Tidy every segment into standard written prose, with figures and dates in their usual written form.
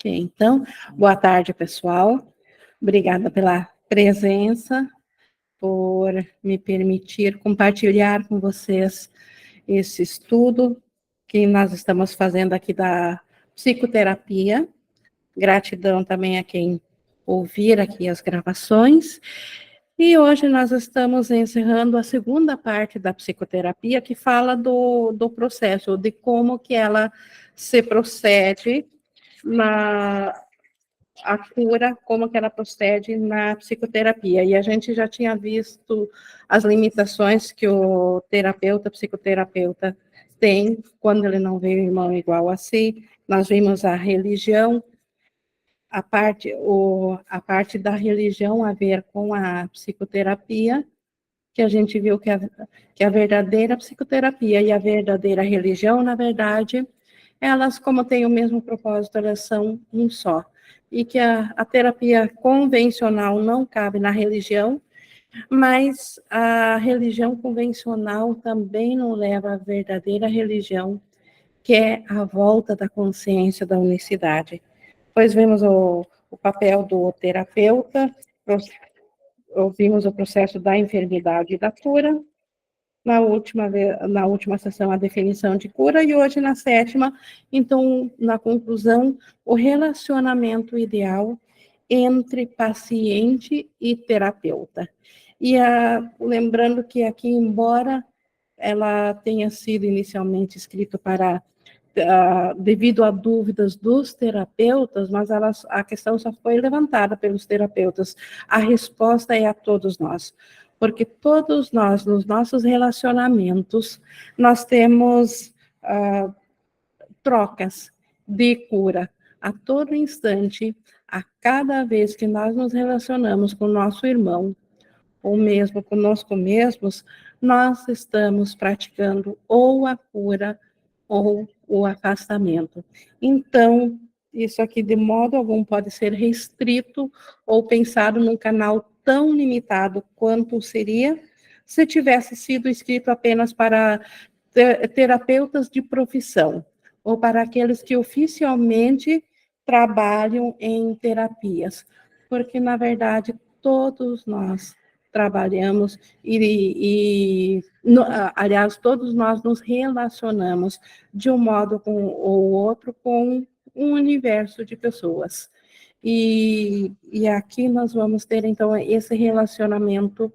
Ok, então, boa tarde, pessoal. Obrigada pela presença, por me permitir compartilhar com vocês esse estudo que nós estamos fazendo aqui da psicoterapia. Gratidão também a quem ouvir aqui as gravações. E hoje nós estamos encerrando a segunda parte da psicoterapia, que fala do processo, de como que ela se procede a cura, como que ela procede na psicoterapia. E a gente já tinha visto as limitações que o psicoterapeuta tem quando ele não vê o irmão igual a si. Nós vimos a religião, a parte da religião a ver com a psicoterapia, que a gente viu que a verdadeira psicoterapia e a verdadeira religião, na verdade, elas, como têm o mesmo propósito, elas são um só. E que a terapia convencional não cabe na religião, mas a religião convencional também não leva à verdadeira religião, que é a volta da consciência da unicidade. Depois vemos o papel do terapeuta, ouvimos o processo da enfermidade e da cura, na última sessão a definição de cura, e hoje na sétima, então, na conclusão, o relacionamento ideal entre paciente e terapeuta. E lembrando que aqui, embora ela tenha sido inicialmente escrita devido a dúvidas dos terapeutas, mas a questão só foi levantada pelos terapeutas. A resposta é a todos nós, porque todos nós, nos nossos relacionamentos, nós temos trocas de cura a todo instante, a cada vez que nós nos relacionamos com o nosso irmão, ou mesmo conosco mesmos, nós estamos praticando ou a cura ou o afastamento. Então, isso aqui de modo algum pode ser restrito ou pensado num canal tão limitado quanto seria se tivesse sido escrito apenas para terapeutas de profissão, ou para aqueles que oficialmente trabalham em terapias, porque, na verdade, todos nós trabalhamos aliás, todos nós nos relacionamos de um modo ou outro com um universo de pessoas. E aqui nós vamos ter, então, esse relacionamento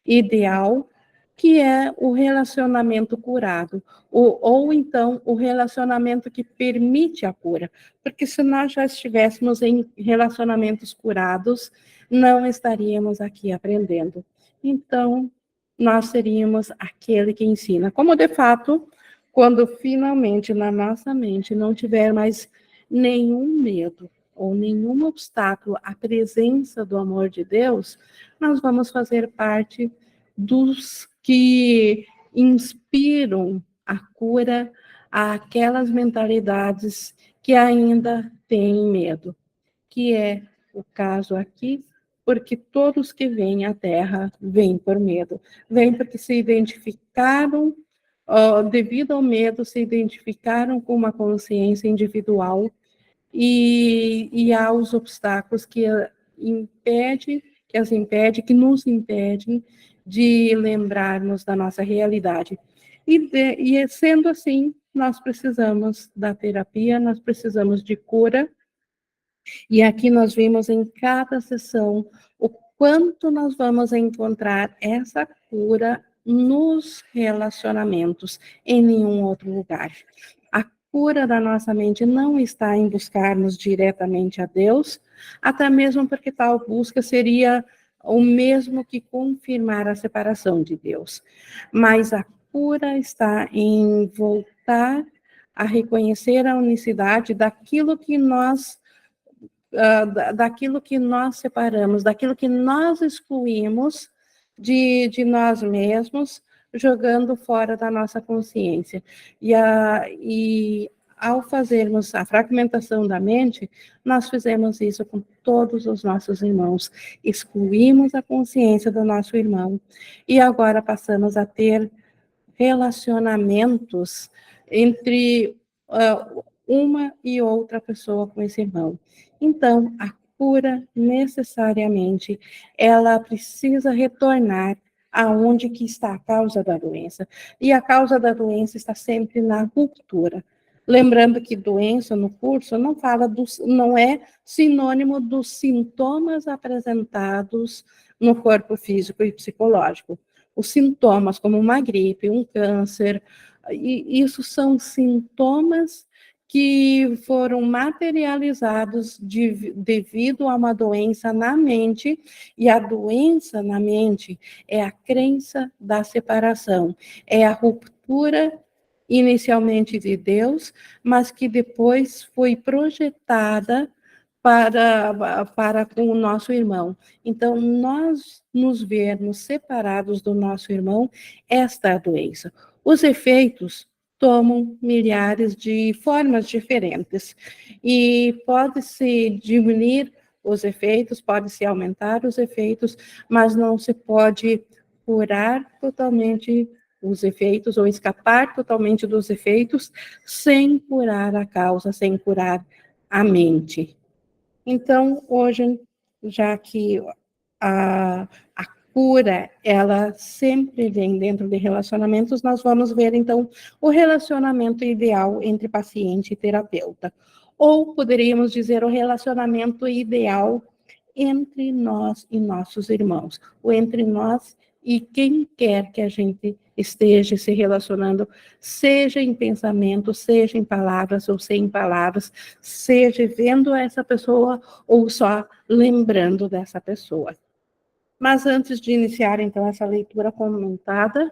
ideal, que é o relacionamento curado, ou então o relacionamento que permite a cura, porque se nós já estivéssemos em relacionamentos curados, não estaríamos aqui aprendendo. Então, nós seríamos aquele que ensina. Como, de fato, quando finalmente na nossa mente não tiver mais nenhum medo ou nenhum obstáculo à presença do amor de Deus, nós vamos fazer parte dos que inspiram a cura àquelas mentalidades que ainda têm medo, que é o caso aqui, porque todos que vêm à Terra vêm por medo, vêm porque se identificaram, devido ao medo, se identificaram com uma consciência individual e há os obstáculos que que nos impedem de lembrarmos da nossa realidade. E sendo assim, nós precisamos da terapia, nós precisamos de cura, e aqui nós vimos em cada sessão o quanto nós vamos encontrar essa cura nos relacionamentos, em nenhum outro lugar. A cura da nossa mente não está em buscarmos diretamente a Deus, até mesmo porque tal busca seria o mesmo que confirmar a separação de Deus. Mas a cura está em voltar a reconhecer a unicidade daquilo que nós separamos, daquilo que nós excluímos de nós mesmos, jogando fora da nossa consciência. E ao fazermos a fragmentação da mente, nós fizemos isso com todos os nossos irmãos, excluímos a consciência do nosso irmão, e agora passamos a ter relacionamentos entre uma e outra pessoa com esse irmão. Então, a cura, necessariamente, ela precisa retornar aonde que está a causa da doença. E a causa da doença está sempre na ruptura. Lembrando que doença no curso não é sinônimo dos sintomas apresentados no corpo físico e psicológico. Os sintomas, como uma gripe, um câncer, isso são sintomas que foram materializados devido a uma doença na mente, e a doença na mente é a crença da separação, é a ruptura inicialmente de Deus, mas que depois foi projetada para com o nosso irmão. Então, nós nos vermos separados do nosso irmão, esta é a doença. Os efeitos tomam milhares de formas diferentes, e pode-se diminuir os efeitos, pode-se aumentar os efeitos, mas não se pode curar totalmente os efeitos ou escapar totalmente dos efeitos sem curar a causa, sem curar a mente. Então, hoje, já que a cura, ela sempre vem dentro de relacionamentos, nós vamos ver, então, o relacionamento ideal entre paciente e terapeuta. Ou poderíamos dizer o relacionamento ideal entre nós e nossos irmãos, ou entre nós e quem quer que a gente esteja se relacionando, seja em pensamento, seja em palavras ou sem palavras, seja vendo essa pessoa ou só lembrando dessa pessoa. Mas antes de iniciar, então, essa leitura comentada,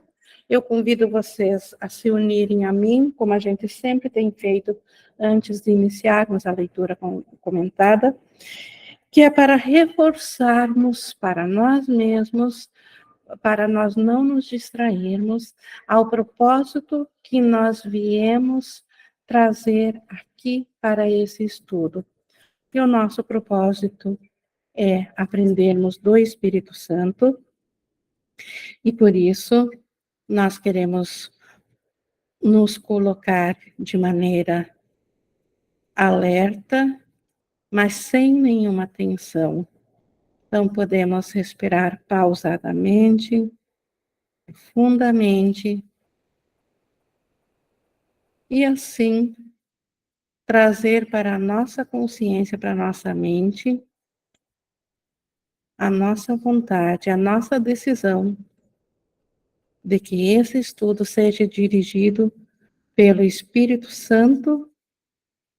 eu convido vocês a se unirem a mim, como a gente sempre tem feito antes de iniciarmos a leitura comentada, que é para reforçarmos para nós mesmos, para nós não nos distrairmos, ao propósito que nós viemos trazer aqui para esse estudo. E o nosso propósito é aprendermos do Espírito Santo, e por isso nós queremos nos colocar de maneira alerta, mas sem nenhuma tensão. Então, podemos respirar pausadamente, profundamente, e assim trazer para a nossa consciência, para a nossa mente, a nossa vontade, a nossa decisão de que esse estudo seja dirigido pelo Espírito Santo,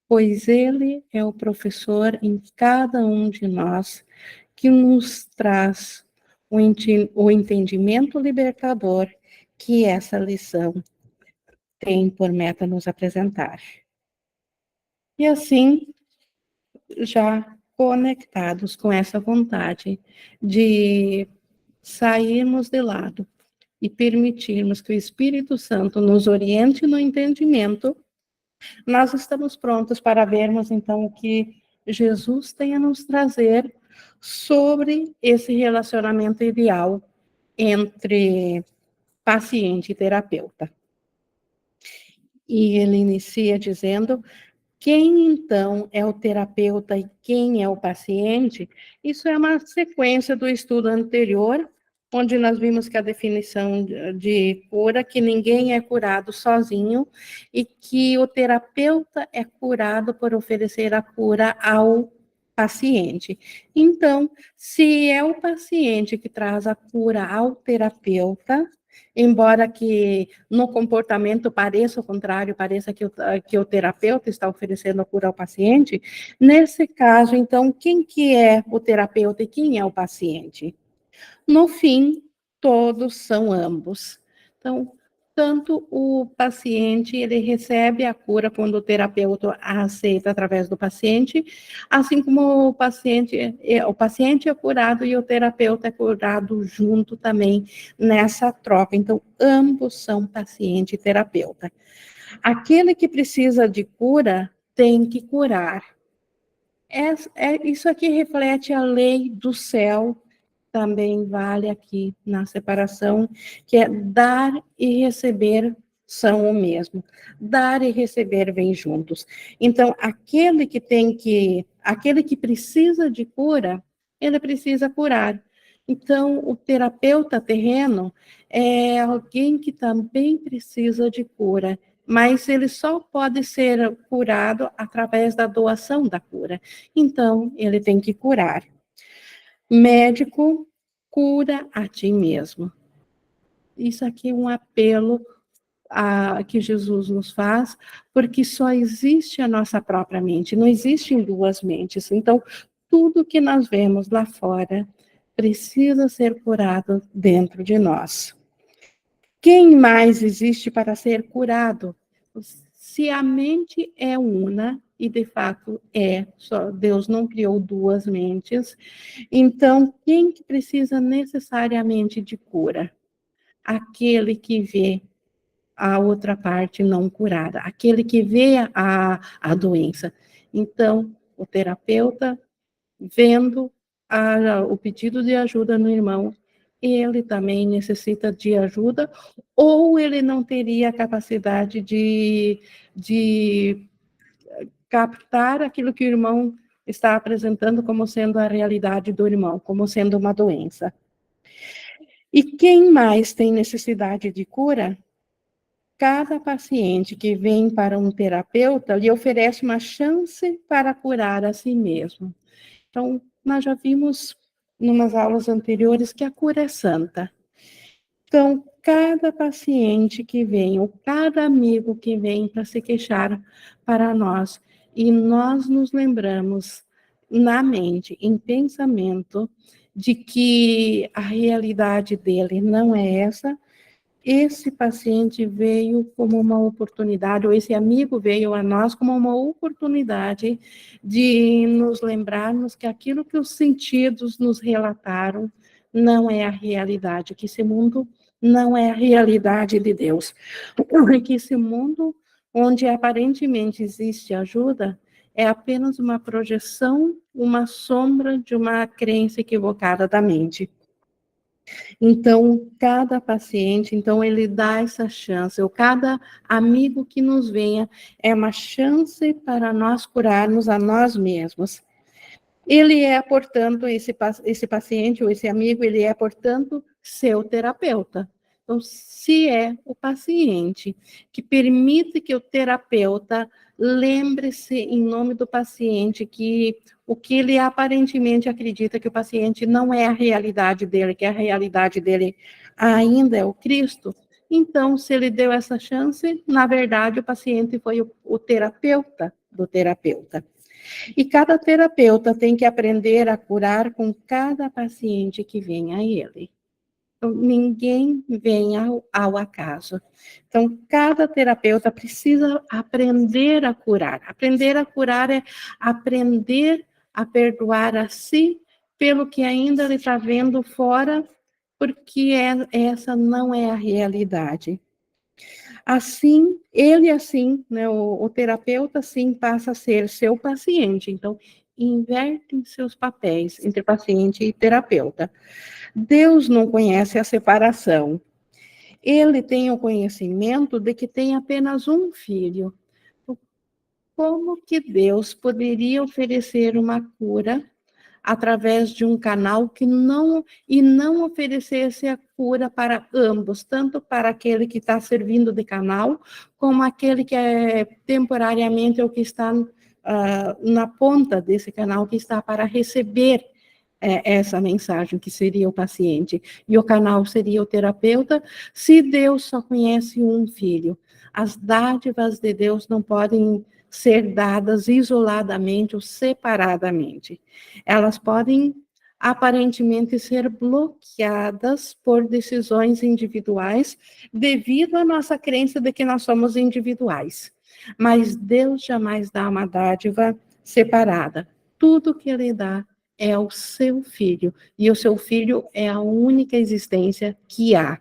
pois ele é o professor em cada um de nós, que nos traz o entendimento libertador que essa lição tem por meta nos apresentar. E assim, já conectados com essa vontade de sairmos de lado e permitirmos que o Espírito Santo nos oriente no entendimento, nós estamos prontos para vermos, então, o que Jesus tem a nos trazer sobre esse relacionamento ideal entre paciente e terapeuta. E ele inicia dizendo: quem, então, é o terapeuta e quem é o paciente? Isso é uma sequência do estudo anterior, onde nós vimos que a definição de cura, que ninguém é curado sozinho, e que o terapeuta é curado por oferecer a cura ao paciente. Então, se é o paciente que traz a cura ao terapeuta, embora que no comportamento pareça o contrário, pareça que o terapeuta está oferecendo a cura ao paciente, nesse caso, então, quem que é o terapeuta e quem é o paciente? No fim, todos são ambos. Então, tanto o paciente, ele recebe a cura quando o terapeuta a aceita através do paciente, assim como o paciente é curado e o terapeuta é curado junto também nessa troca. Então, ambos são paciente e terapeuta. Aquele que precisa de cura tem que curar. Isso aqui reflete a lei do céu, também vale aqui na separação, que é dar e receber são o mesmo. Dar e receber vêm juntos. Então, aquele que precisa de cura, ele precisa curar. Então, o terapeuta terreno é alguém que também precisa de cura, mas ele só pode ser curado através da doação da cura. Então, ele tem que curar. Médico, cura a ti mesmo. Isso aqui é um apelo que Jesus nos faz, porque só existe a nossa própria mente, não existem duas mentes. Então, tudo que nós vemos lá fora precisa ser curado dentro de nós. Quem mais existe para ser curado? Se a mente é una, e de fato só Deus não criou duas mentes, então quem que precisa necessariamente de cura? Aquele que vê a outra parte não curada, aquele que vê a doença. Então, o terapeuta, vendo o pedido de ajuda no irmão, ele também necessita de ajuda, ou ele não teria a capacidade de captar aquilo que o irmão está apresentando como sendo a realidade do irmão, como sendo uma doença. E quem mais tem necessidade de cura? Cada paciente que vem para um terapeuta lhe oferece uma chance para curar a si mesmo. Então, nós já vimos, numas aulas anteriores, que a cura é santa. Então, cada paciente que vem, ou cada amigo que vem para se queixar para nós, e nós nos lembramos na mente, em pensamento, de que a realidade dele não é essa, esse paciente veio como uma oportunidade, ou esse amigo veio a nós como uma oportunidade de nos lembrarmos que aquilo que os sentidos nos relataram não é a realidade, que esse mundo não é a realidade de Deus, que esse mundo onde aparentemente existe ajuda é apenas uma projeção, uma sombra de uma crença equivocada da mente. Então, cada paciente, então, ele dá essa chance, ou cada amigo que nos venha, é uma chance para nós curarmos a nós mesmos. Ele é, portanto, esse paciente ou esse amigo, ele é, portanto, seu terapeuta. Então, se é o paciente que permite que o terapeuta lembre-se, em nome do paciente, que o que ele aparentemente acredita que o paciente não é a realidade dele, que a realidade dele ainda é o Cristo, então, se ele deu essa chance, na verdade, o paciente foi o terapeuta do terapeuta. E cada terapeuta tem que aprender a curar com cada paciente que vem a ele. Então, ninguém vem ao acaso. Então, cada terapeuta precisa aprender a curar. Aprender a curar é aprender a perdoar a si pelo que ainda ele está vendo fora, porque essa não é a realidade. Assim, né, o terapeuta, assim, passa a ser seu paciente. Então, invertem seus papéis entre paciente e terapeuta. Deus não conhece a separação. Ele tem o conhecimento de que tem apenas um filho. Como que Deus poderia oferecer uma cura através de um canal que não oferecesse a cura para ambos, tanto para aquele que está servindo de canal, como aquele que é temporariamente o que está na ponta desse canal, que está para receber essa mensagem, que seria o paciente, e o canal seria o terapeuta. Se Deus só conhece um filho, as dádivas de Deus não podem ser dadas isoladamente ou separadamente. Elas podem aparentemente ser bloqueadas por decisões individuais devido à nossa crença de que nós somos individuais. Mas Deus jamais dá uma dádiva separada. Tudo que ele dá é o seu filho, e o seu filho é a única existência que há.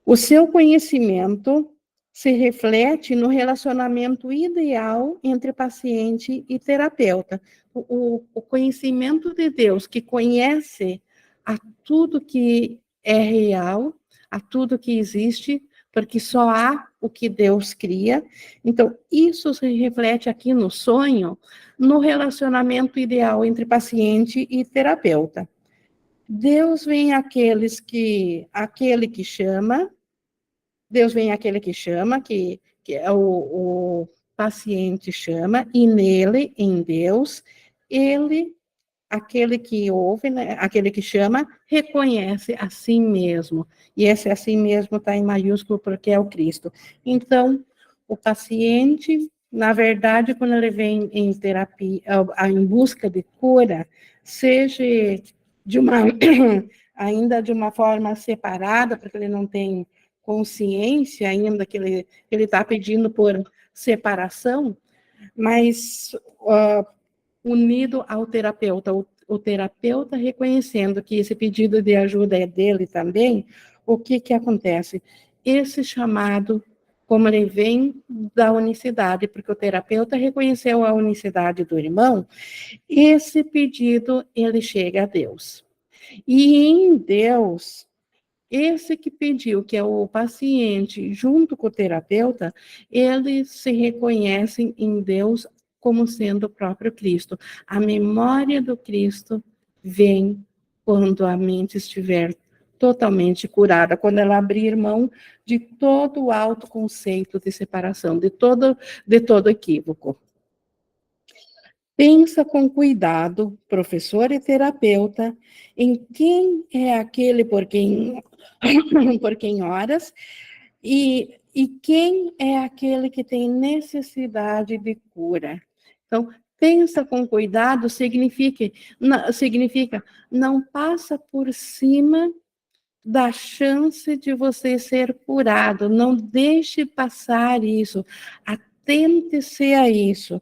O seu conhecimento se reflete no relacionamento ideal entre paciente e terapeuta. O conhecimento de Deus, que conhece a tudo que é real, a tudo que existe, porque só há o que Deus cria. Então, isso se reflete aqui no sonho, no relacionamento ideal entre paciente e terapeuta. Deus vem aquele que chama, Deus vem aquele que chama, que é o paciente chama, e nele, em Deus, ele, aquele que ouve, né, aquele que chama, reconhece a si mesmo. E esse a si mesmo está em maiúsculo porque é o Cristo. Então, o paciente, na verdade, quando ele vem em terapia, em busca de cura, seja de uma ainda de uma forma separada, porque ele não tem consciência ainda que ele está pedindo por separação, mas unido ao terapeuta, o terapeuta reconhecendo que esse pedido de ajuda é dele também, o que acontece? Esse chamado, como ele vem da unicidade, porque o terapeuta reconheceu a unicidade do irmão, esse pedido, ele chega a Deus. E em Deus, esse que pediu, que é o paciente, junto com o terapeuta, eles se reconhecem em Deus como sendo o próprio Cristo. A memória do Cristo vem quando a mente estiver totalmente curada, quando ela abrir mão de todo o autoconceito de separação, de todo equívoco. Pensa com cuidado, professor e terapeuta, em quem é aquele por quem oras e quem é aquele que tem necessidade de cura. Então, pensa com cuidado significa não passa por cima da chance de você ser curado, não deixe passar isso, atente-se a isso.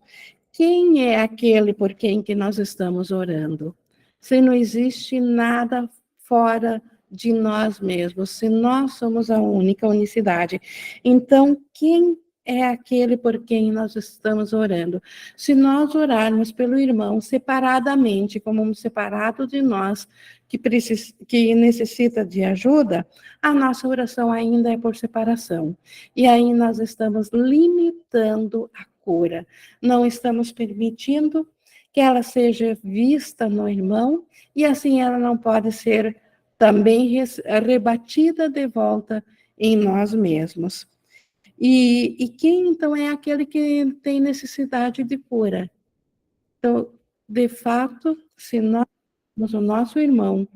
Quem é aquele por quem que nós estamos orando? Se não existe nada fora de nós mesmos, se nós somos a única unicidade. Então, quem é aquele por quem nós estamos orando? Se nós orarmos pelo irmão separadamente, como um separado de nós, que necessita de ajuda, a nossa oração ainda é por separação. E aí nós estamos limitando a cura. Não estamos permitindo que ela seja vista no irmão, e assim ela não pode ser também rebatida de volta em nós mesmos. E quem, então, é aquele que tem necessidade de cura? Então, de fato, se nós temos o nosso irmão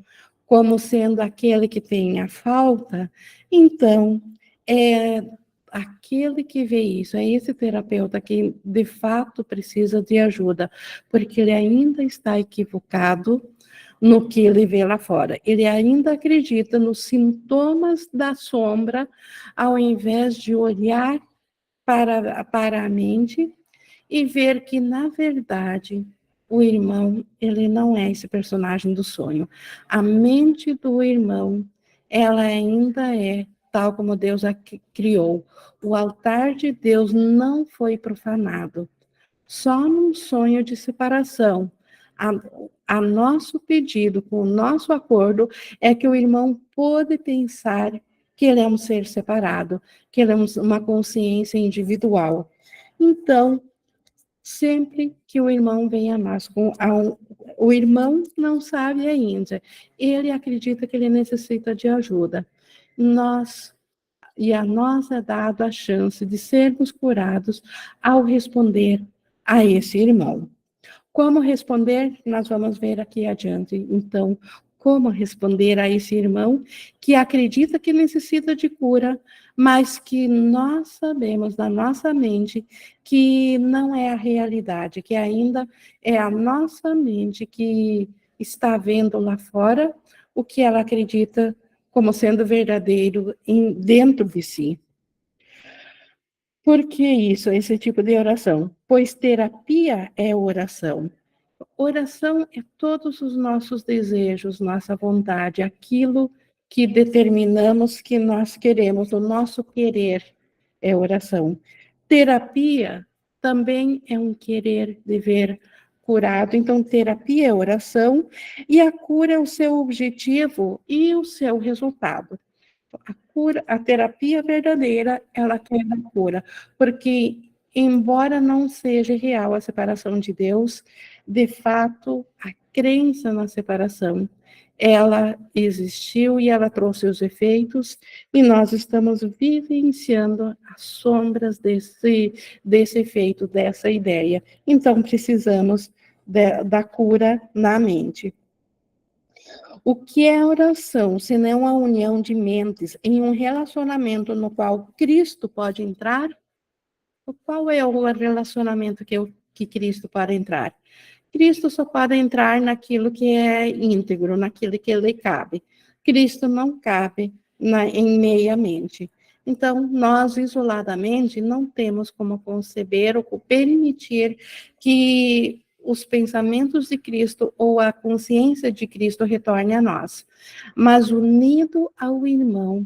como sendo aquele que tem a falta, então, é aquele que vê isso, é esse terapeuta que, de fato, precisa de ajuda, porque ele ainda está equivocado no que ele vê lá fora. Ele ainda acredita nos sintomas da sombra, ao invés de olhar para a mente e ver que, na verdade, o irmão, ele não é esse personagem do sonho. A mente do irmão, ela ainda é tal como Deus a criou. O altar de Deus não foi profanado. Só num sonho de separação. A nosso pedido, com o nosso acordo, é que o irmão pôde pensar que ele é um ser separado, que ele é uma consciência individual. Então, sempre que o irmão vem a nós, o irmão não sabe ainda, ele acredita que ele necessita de ajuda. A nós é dado a chance de sermos curados ao responder a esse irmão. Como responder? Nós vamos ver aqui adiante. Então, como responder a esse irmão que acredita que necessita de cura, mas que nós sabemos na nossa mente que não é a realidade, que ainda é a nossa mente que está vendo lá fora o que ela acredita como sendo verdadeiro dentro de si. Por que isso, esse tipo de oração? Pois terapia é oração. Oração é todos os nossos desejos, nossa vontade, aquilo que determinamos que nós queremos, o nosso querer é oração. Terapia também é um querer de ver curado, então terapia é oração e a cura é o seu objetivo e o seu resultado. A cura, a terapia verdadeira, ela quer a cura, porque embora não seja real a separação de Deus, de fato, a crença na separação, ela existiu e ela trouxe os efeitos, e nós estamos vivenciando as sombras desse efeito, dessa ideia. Então, precisamos da cura na mente. O que é oração, senão a união de mentes em um relacionamento no qual Cristo pode entrar? Qual é o relacionamento que Cristo pode entrar? Cristo só pode entrar naquilo que é íntegro, naquilo que ele cabe. Cristo não cabe em meia mente. Então, nós, isoladamente, não temos como conceber ou permitir que os pensamentos de Cristo ou a consciência de Cristo retorne a nós. Mas, unido ao irmão,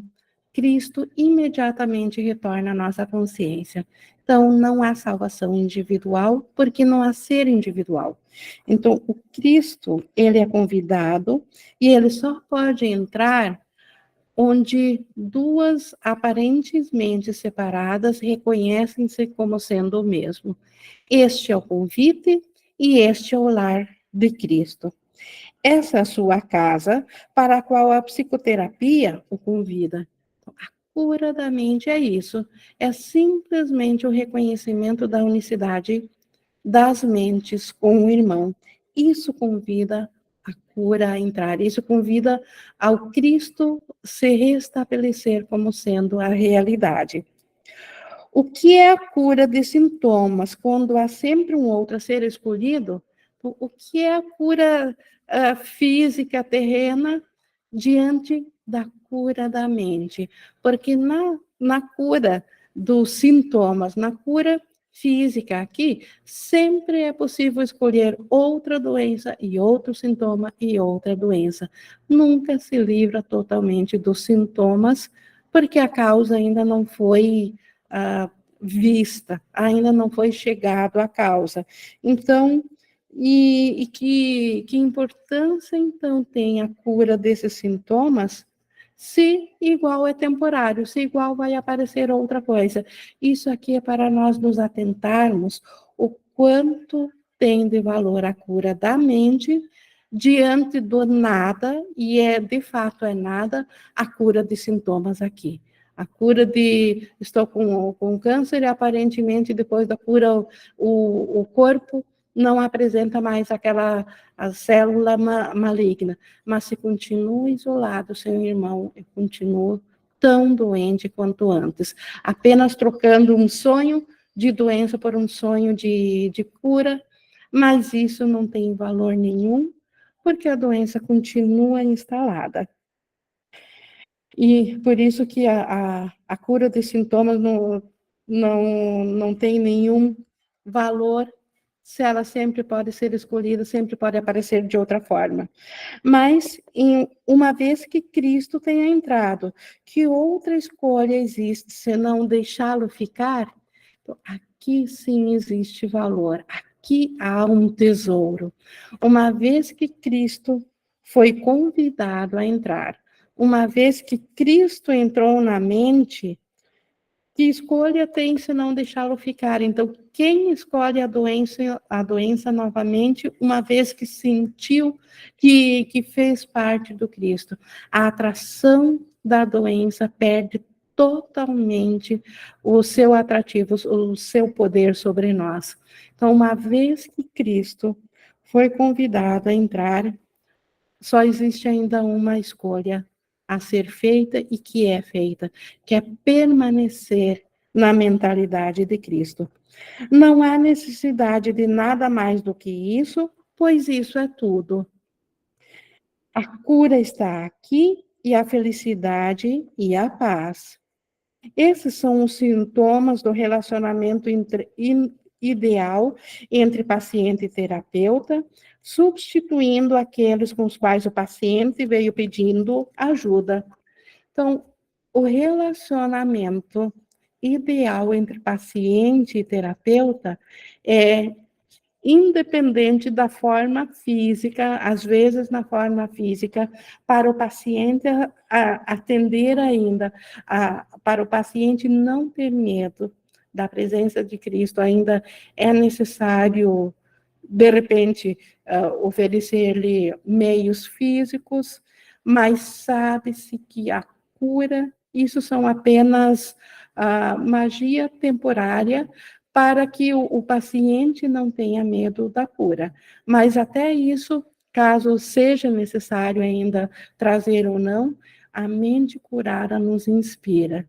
Cristo imediatamente retorna à nossa consciência. Então, não há salvação individual, porque não há ser individual. Então, o Cristo, ele é convidado e ele só pode entrar onde duas aparentemente separadas reconhecem-se como sendo o mesmo. Este é o convite e este é o lar de Cristo. Essa é a sua casa para a qual a psicoterapia o convida. A cura da mente é isso, é simplesmente o reconhecimento da unicidade das mentes com o irmão. Isso convida a cura a entrar, isso convida ao Cristo se restabelecer como sendo a realidade. O que é a cura de sintomas quando há sempre um outro a ser escolhido? O que é a cura física terrena diante da cura da mente? Porque na cura dos sintomas, na cura física aqui, sempre é possível escolher outra doença e outro sintoma e outra doença. Nunca se livra totalmente dos sintomas, porque a causa ainda não foi vista, ainda não foi chegado à causa. Então, que importância, então, tem a cura desses sintomas, se igual é temporário, se igual vai aparecer outra coisa. Isso aqui é para nós nos atentarmos o quanto tem de valor a cura da mente diante do nada, e de fato é nada, a cura de sintomas aqui. A cura de estou com câncer e aparentemente depois da cura o corpo não apresenta mais aquela a célula maligna, mas se continua isolado, seu irmão, eu continuo tão doente quanto antes, apenas trocando um sonho de doença por um sonho de cura, mas isso não tem valor nenhum, porque a doença continua instalada. E por isso que a cura de sintomas não tem nenhum valor, se ela sempre pode ser escolhida, sempre pode aparecer de outra forma. Mas, uma vez que Cristo tenha entrado, que outra escolha existe, senão deixá-lo ficar? Então, aqui sim existe valor, aqui há um tesouro. Uma vez que Cristo foi convidado a entrar, uma vez que Cristo entrou na mente, que escolha tem se não deixá-lo ficar? Então, quem escolhe a doença novamente, uma vez que sentiu que fez parte do Cristo? A atração da doença perde totalmente o seu atrativo, o seu poder sobre nós. Então, uma vez que Cristo foi convidado a entrar, só existe ainda uma escolha a ser feita e que é feita, que é permanecer na mentalidade de Cristo. Não há necessidade de nada mais do que isso, pois isso é tudo. A cura está aqui e a felicidade e a paz. Esses são os sintomas do relacionamento ideal entre paciente e terapeuta, substituindo aqueles com os quais o paciente veio pedindo ajuda. Então, o relacionamento ideal entre paciente e terapeuta é independente da forma física, às vezes na forma física, para o paciente atender ainda, para o paciente não ter medo da presença de Cristo, ainda é necessário, de repente, oferecer-lhe meios físicos, mas sabe-se que a cura, isso são apenas magia temporária, para que o paciente não tenha medo da cura. Mas até isso, caso seja necessário ainda trazer ou não, a mente curada nos inspira.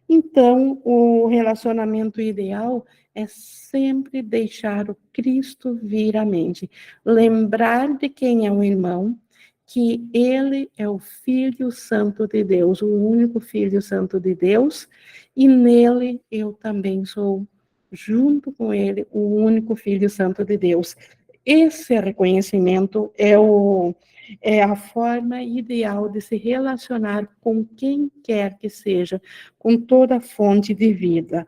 Então, o relacionamento ideal é sempre deixar o Cristo vir à mente, lembrar de quem é o irmão, que ele é o Filho Santo de Deus, o único Filho Santo de Deus, e nele eu também sou, junto com ele, o único Filho Santo de Deus. Esse reconhecimento é a forma ideal de se relacionar com quem quer que seja, com toda a fonte de vida.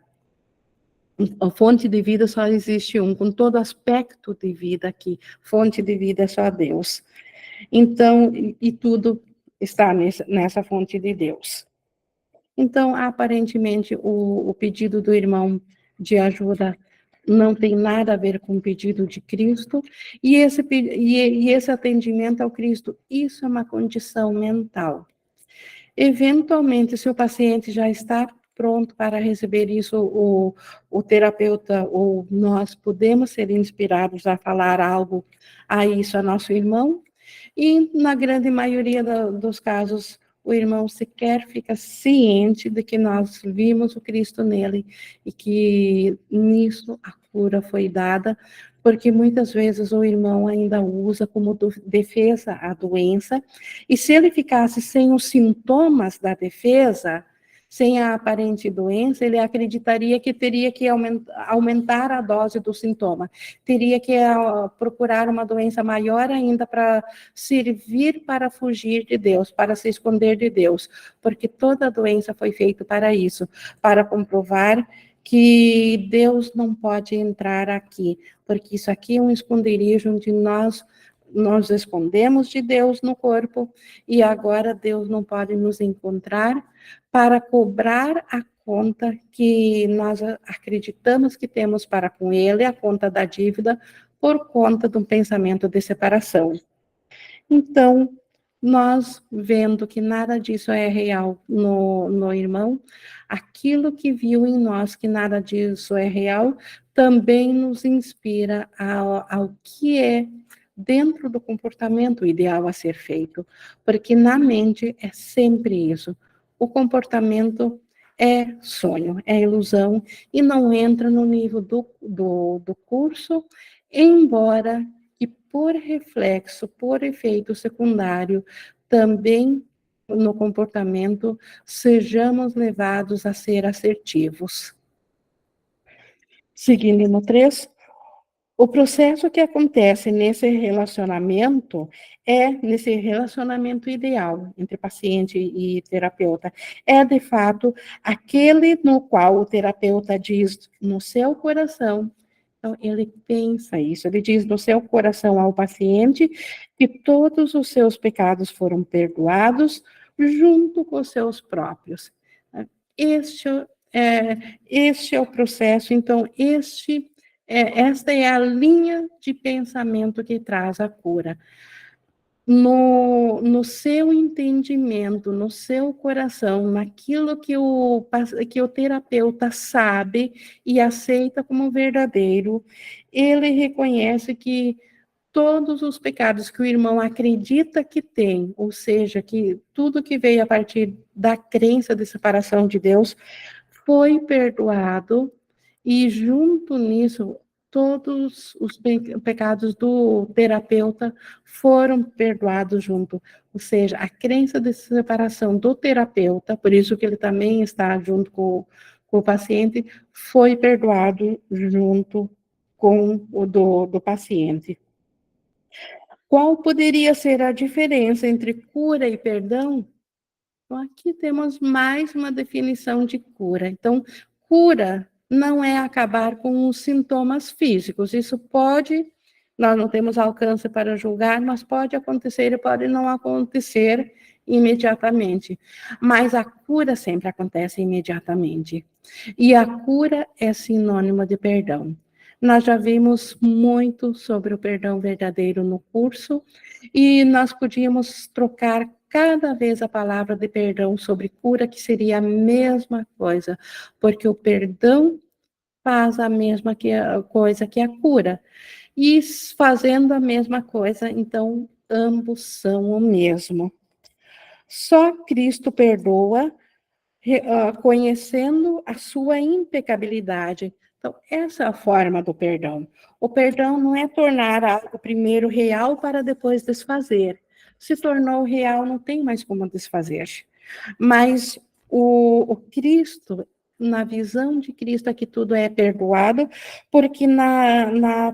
A fonte de vida só existe um, com todo aspecto de vida aqui. Fonte de vida é só Deus. Então, e tudo está nessa fonte de Deus. Então, aparentemente, o pedido do irmão de ajuda não tem nada a ver com o pedido de Cristo, e esse atendimento ao Cristo, isso é uma condição mental. Eventualmente, se o paciente já está pronto para receber isso, o terapeuta ou nós podemos ser inspirados a falar algo a isso a nosso irmão, e na grande maioria dos casos, o irmão sequer fica ciente de que nós vimos o Cristo nele e que nisso a cura foi dada, porque muitas vezes o irmão ainda usa como defesa a doença, e se ele ficasse sem os sintomas da defesa, sem a aparente doença, ele acreditaria que teria que aumentar a dose do sintoma, teria que procurar uma doença maior ainda para servir para fugir de Deus, para se esconder de Deus, porque toda doença foi feita para isso, para comprovar que Deus não pode entrar aqui, porque isso aqui é um esconderijo onde nós escondemos de Deus no corpo, e agora Deus não pode nos encontrar para cobrar a conta que nós acreditamos que temos para com Ele, a conta da dívida, por conta de um pensamento de separação. Então, nós vendo que nada disso é real no irmão, aquilo que viu em nós que nada disso é real, também nos inspira ao que é dentro do comportamento ideal a ser feito, porque na mente é sempre isso. O comportamento é sonho, é ilusão, e não entra no nível do curso, embora que por reflexo, por efeito secundário, também no comportamento sejamos levados a ser assertivos. Seguindo no 3, o processo que acontece nesse relacionamento nesse relacionamento ideal entre paciente e terapeuta, é de fato aquele no qual o terapeuta diz no seu coração. Então, ele pensa isso, ele diz no seu coração ao paciente que todos os seus pecados foram perdoados junto com os seus próprios. Este este é o processo, então, esta é a linha de pensamento que traz a cura. No seu entendimento, no seu coração, naquilo que o terapeuta sabe e aceita como verdadeiro, ele reconhece que todos os pecados que o irmão acredita que tem, ou seja, que tudo que veio a partir da crença de separação de Deus, foi perdoado, e junto nisso, todos os pecados do terapeuta foram perdoados junto. Ou seja, a crença de separação do terapeuta, por isso que ele também está junto com o paciente, foi perdoado junto com o do paciente. Qual poderia ser a diferença entre cura e perdão? Então, aqui temos mais uma definição de cura. Então, cura não é acabar com os sintomas físicos. Isso pode nós não temos alcance para julgar, mas pode acontecer e pode não acontecer imediatamente. Mas a cura sempre acontece imediatamente. E a cura é sinônimo de perdão. Nós já vimos muito sobre o perdão verdadeiro no curso e nós podíamos trocar cada vez a palavra de perdão sobre cura, que seria a mesma coisa, porque o perdão faz a mesma coisa que a cura. E fazendo a mesma coisa, então ambos são o mesmo. Só Cristo perdoa, conhecendo a sua impecabilidade. Então, essa é a forma do perdão. O perdão não é tornar algo primeiro real para depois desfazer. Se tornou real, não tem mais como desfazer. Mas o Cristo, na visão de Cristo, é que tudo é perdoado, porque na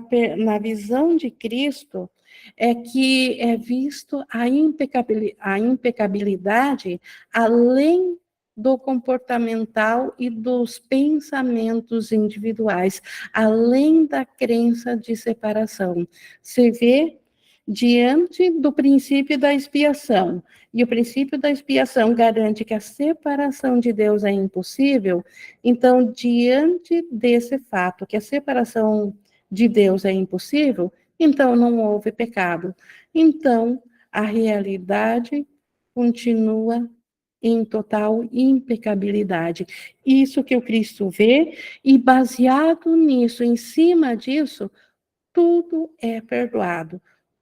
visão de Cristo é que é visto a impecabilidade além do comportamental e dos pensamentos individuais, além da crença de separação. Se vê diante do princípio da expiação, e o princípio da expiação garante que a separação de Deus é impossível, então, diante desse fato, que a separação de Deus é impossível, então não houve pecado. Então, a realidade continua em total impecabilidade. Isso que o Cristo vê, e baseado nisso, em cima disso, tudo é perdoado.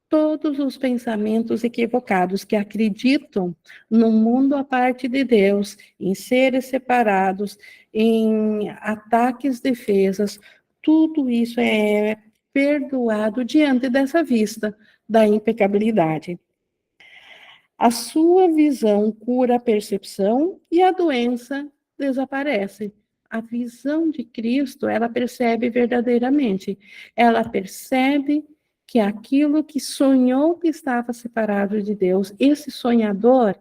Todos os pensamentos equivocados que acreditam num mundo à parte de Deus, em seres separados, em ataques, defesas, tudo isso é perdoado diante dessa vista da impecabilidade. A sua visão cura a percepção e a doença desaparece. A visão de Cristo, ela percebe verdadeiramente. Ela percebe que aquilo que sonhou que estava separado de Deus, esse sonhador,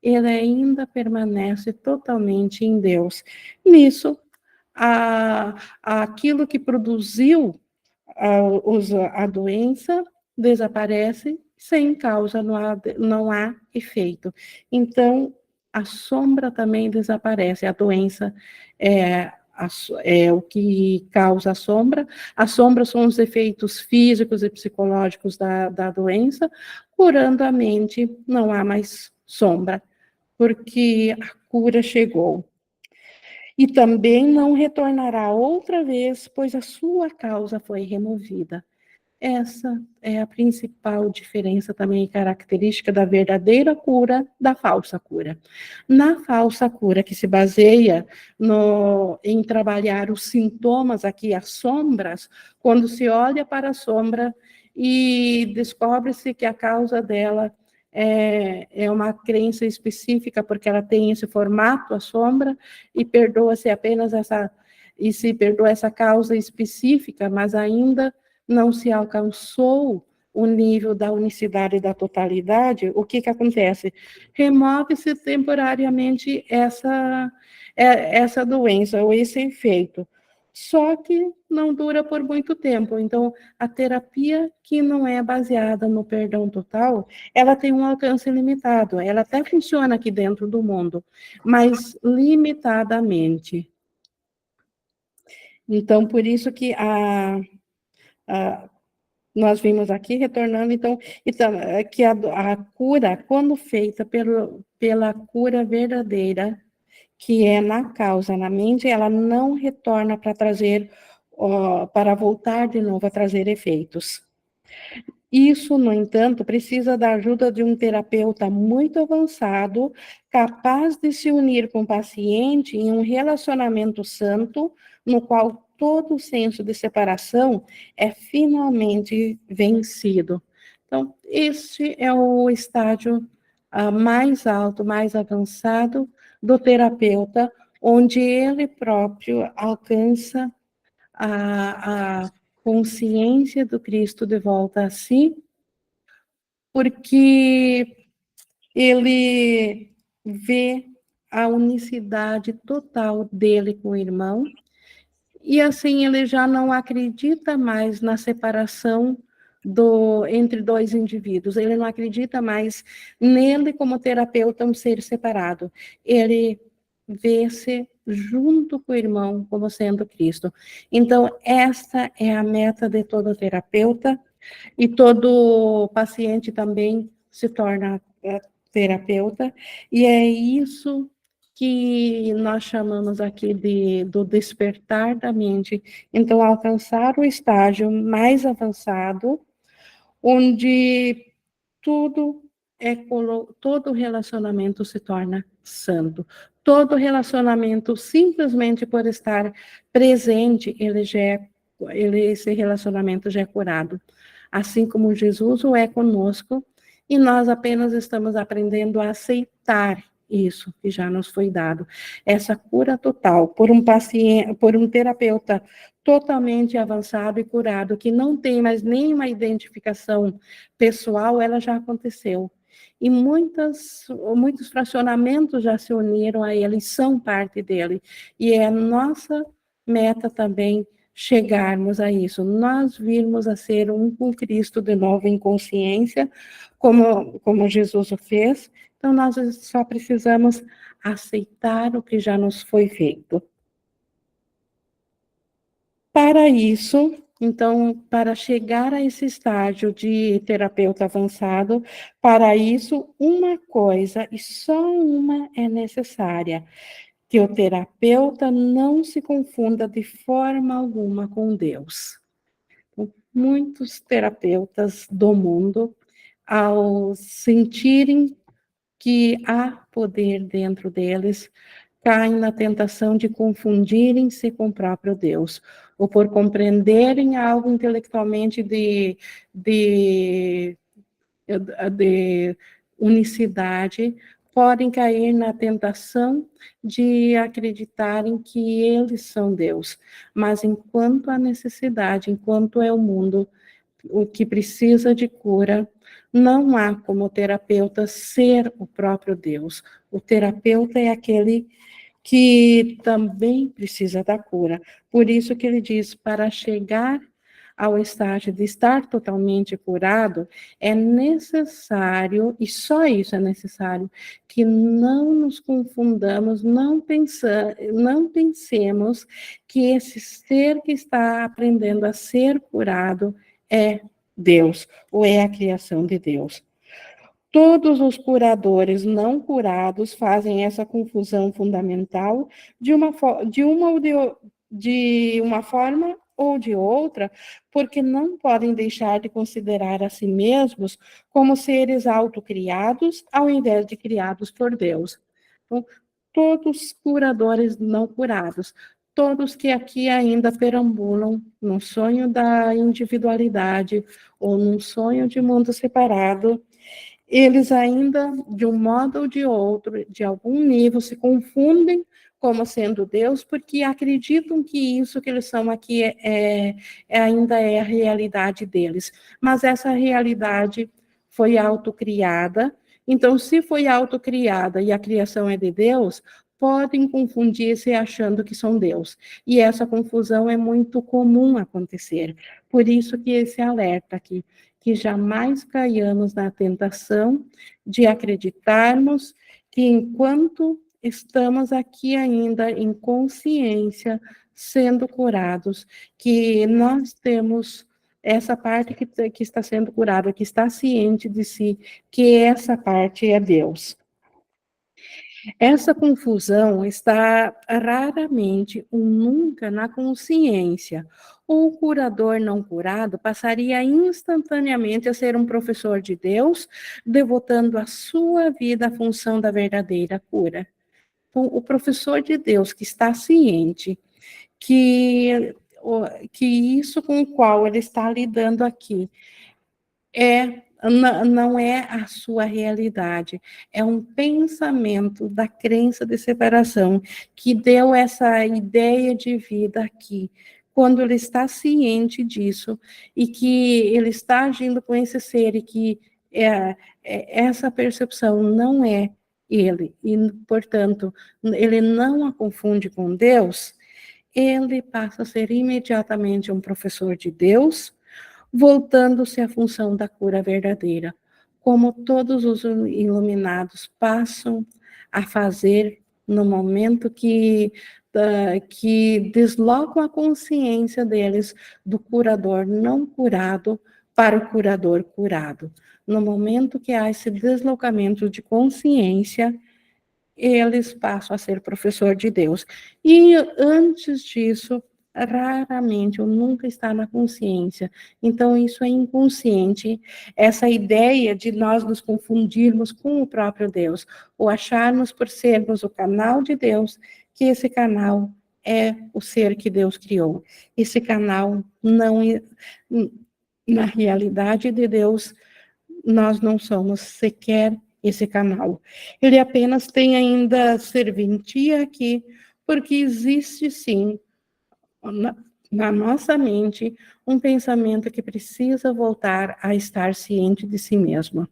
ele ainda permanece totalmente em Deus. Nisso, aquilo que produziu a doença desaparece, sem causa não há efeito. Então, a sombra também desaparece, a doença é o que causa a sombra. A sombra são os efeitos físicos e psicológicos da doença. Curando a mente, não há mais sombra, porque a cura chegou. E também não retornará outra vez, pois a sua causa foi removida. Essa é a principal diferença também e característica da verdadeira cura da falsa cura. Na falsa cura, que se baseia em trabalhar os sintomas aqui, as sombras, quando se olha para a sombra e descobre-se que a causa dela é uma crença específica, porque ela tem esse formato, a sombra, e perdoa-se apenas e se perdoa essa causa específica, mas ainda não se alcançou o nível da unicidade e da totalidade, o que acontece? Remove-se temporariamente essa doença, ou esse efeito. Só que não dura por muito tempo. Então, a terapia que não é baseada no perdão total, ela tem um alcance limitado. Ela até funciona aqui dentro do mundo, mas limitadamente. Então, por isso que nós vimos aqui, retornando, então que a cura, quando feita pela cura verdadeira, que é na causa, na mente, ela não retorna para trazer, para voltar de novo a trazer efeitos. Isso, no entanto, precisa da ajuda de um terapeuta muito avançado, capaz de se unir com o paciente em um relacionamento santo, no qual todo o senso de separação é finalmente vencido. Então, este é o estágio mais alto, mais avançado do terapeuta, onde ele próprio alcança a consciência do Cristo de volta a si, porque ele vê a unicidade total dele com o irmão, e assim ele já não acredita mais na separação entre dois indivíduos. Ele não acredita mais nele como terapeuta, um ser separado. Ele vê-se junto com o irmão como sendo Cristo. Então, essa é a meta de todo terapeuta, e todo paciente também se torna terapeuta, e é isso que nós chamamos aqui do despertar da mente. Então, alcançar o estágio mais avançado, onde tudo todo relacionamento se torna santo. Todo relacionamento, simplesmente por estar presente, esse relacionamento já é curado. Assim como Jesus o é conosco, e nós apenas estamos aprendendo a aceitar isso que já nos foi dado. Essa cura total por um paciente, por um terapeuta totalmente avançado e curado, que não tem mais nenhuma identificação pessoal, ela já aconteceu. E muitos fracionamentos já se uniram a ele, são parte dele. E é nossa meta também chegarmos a isso, nós virmos a ser um com Cristo de novo em consciência, como Jesus o fez. Então, nós só precisamos aceitar o que já nos foi feito. Para isso, então, para chegar a esse estágio de terapeuta avançado, para isso, uma coisa, e só uma é necessária: que o terapeuta não se confunda de forma alguma com Deus. Muitos terapeutas do mundo, ao sentirem que há poder dentro deles, caem na tentação de confundirem-se com o próprio Deus, ou por compreenderem algo intelectualmente de unicidade, podem cair na tentação de acreditarem que eles são Deus. Mas enquanto há necessidade, enquanto é o mundo o que precisa de cura, não há como o terapeuta ser o próprio Deus. O terapeuta é aquele que também precisa da cura. Por isso que ele diz, para chegar ao estágio de estar totalmente curado, é necessário, e só isso é necessário, que não nos confundamos, não pensemos que esse ser que está aprendendo a ser curado é Deus, ou é a criação de Deus. Todos os curadores não curados fazem essa confusão fundamental de uma forma ou de outra, porque não podem deixar de considerar a si mesmos como seres autocriados, ao invés de criados por Deus. Então, todos curadores não curados, todos que aqui ainda perambulam no sonho da individualidade ou num sonho de mundo separado, eles ainda, de um modo ou de outro, de algum nível, se confundem como sendo Deus, porque acreditam que isso que eles são aqui ainda é a realidade deles. Mas essa realidade foi autocriada. Então, se foi autocriada e a criação é de Deus, podem confundir-se achando que são Deus. E essa confusão é muito comum acontecer. Por isso que esse alerta aqui, que jamais caiamos na tentação de acreditarmos que enquanto estamos aqui ainda em consciência, sendo curados, que nós temos essa parte que está sendo curada, que está ciente de si, que essa parte é Deus. Essa confusão está raramente ou nunca na consciência. O curador não curado passaria instantaneamente a ser um professor de Deus, devotando a sua vida à função da verdadeira cura. Então, o professor de Deus que está ciente que isso com o qual ele está lidando aqui não é a sua realidade, é um pensamento da crença de separação que deu essa ideia de vida aqui. Quando ele está ciente disso e que ele está agindo com esse ser e que essa percepção não é ele, e, portanto, ele não a confunde com Deus, ele passa a ser imediatamente um professor de Deus, voltando-se à função da cura verdadeira, como todos os iluminados passam a fazer no momento que deslocam a consciência deles do curador não curado para o curador curado. No momento que há esse deslocamento de consciência, eles passam a ser professor de Deus. E antes disso, raramente ou nunca está na consciência. Então, isso é inconsciente, essa ideia de nós nos confundirmos com o próprio Deus, ou acharmos por sermos o canal de Deus, que esse canal é o ser que Deus criou. Esse canal não é, na realidade de Deus, nós não somos sequer esse canal. Ele apenas tem ainda serventia aqui, porque existe sim, na nossa mente, um pensamento que precisa voltar a estar ciente de si mesmo.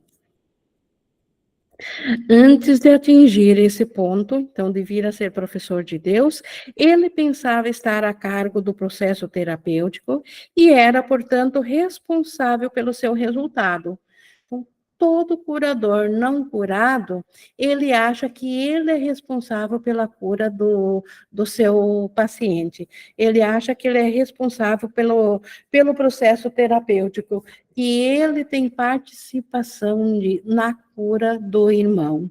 Antes de atingir esse ponto, então, de vir a ser professor de Deus, ele pensava estar a cargo do processo terapêutico e era, portanto, responsável pelo seu resultado. Então, todo curador não curado, ele acha que ele é responsável pela cura do seu paciente. Ele acha que ele é responsável pelo processo terapêutico, e ele tem participação na cura do irmão.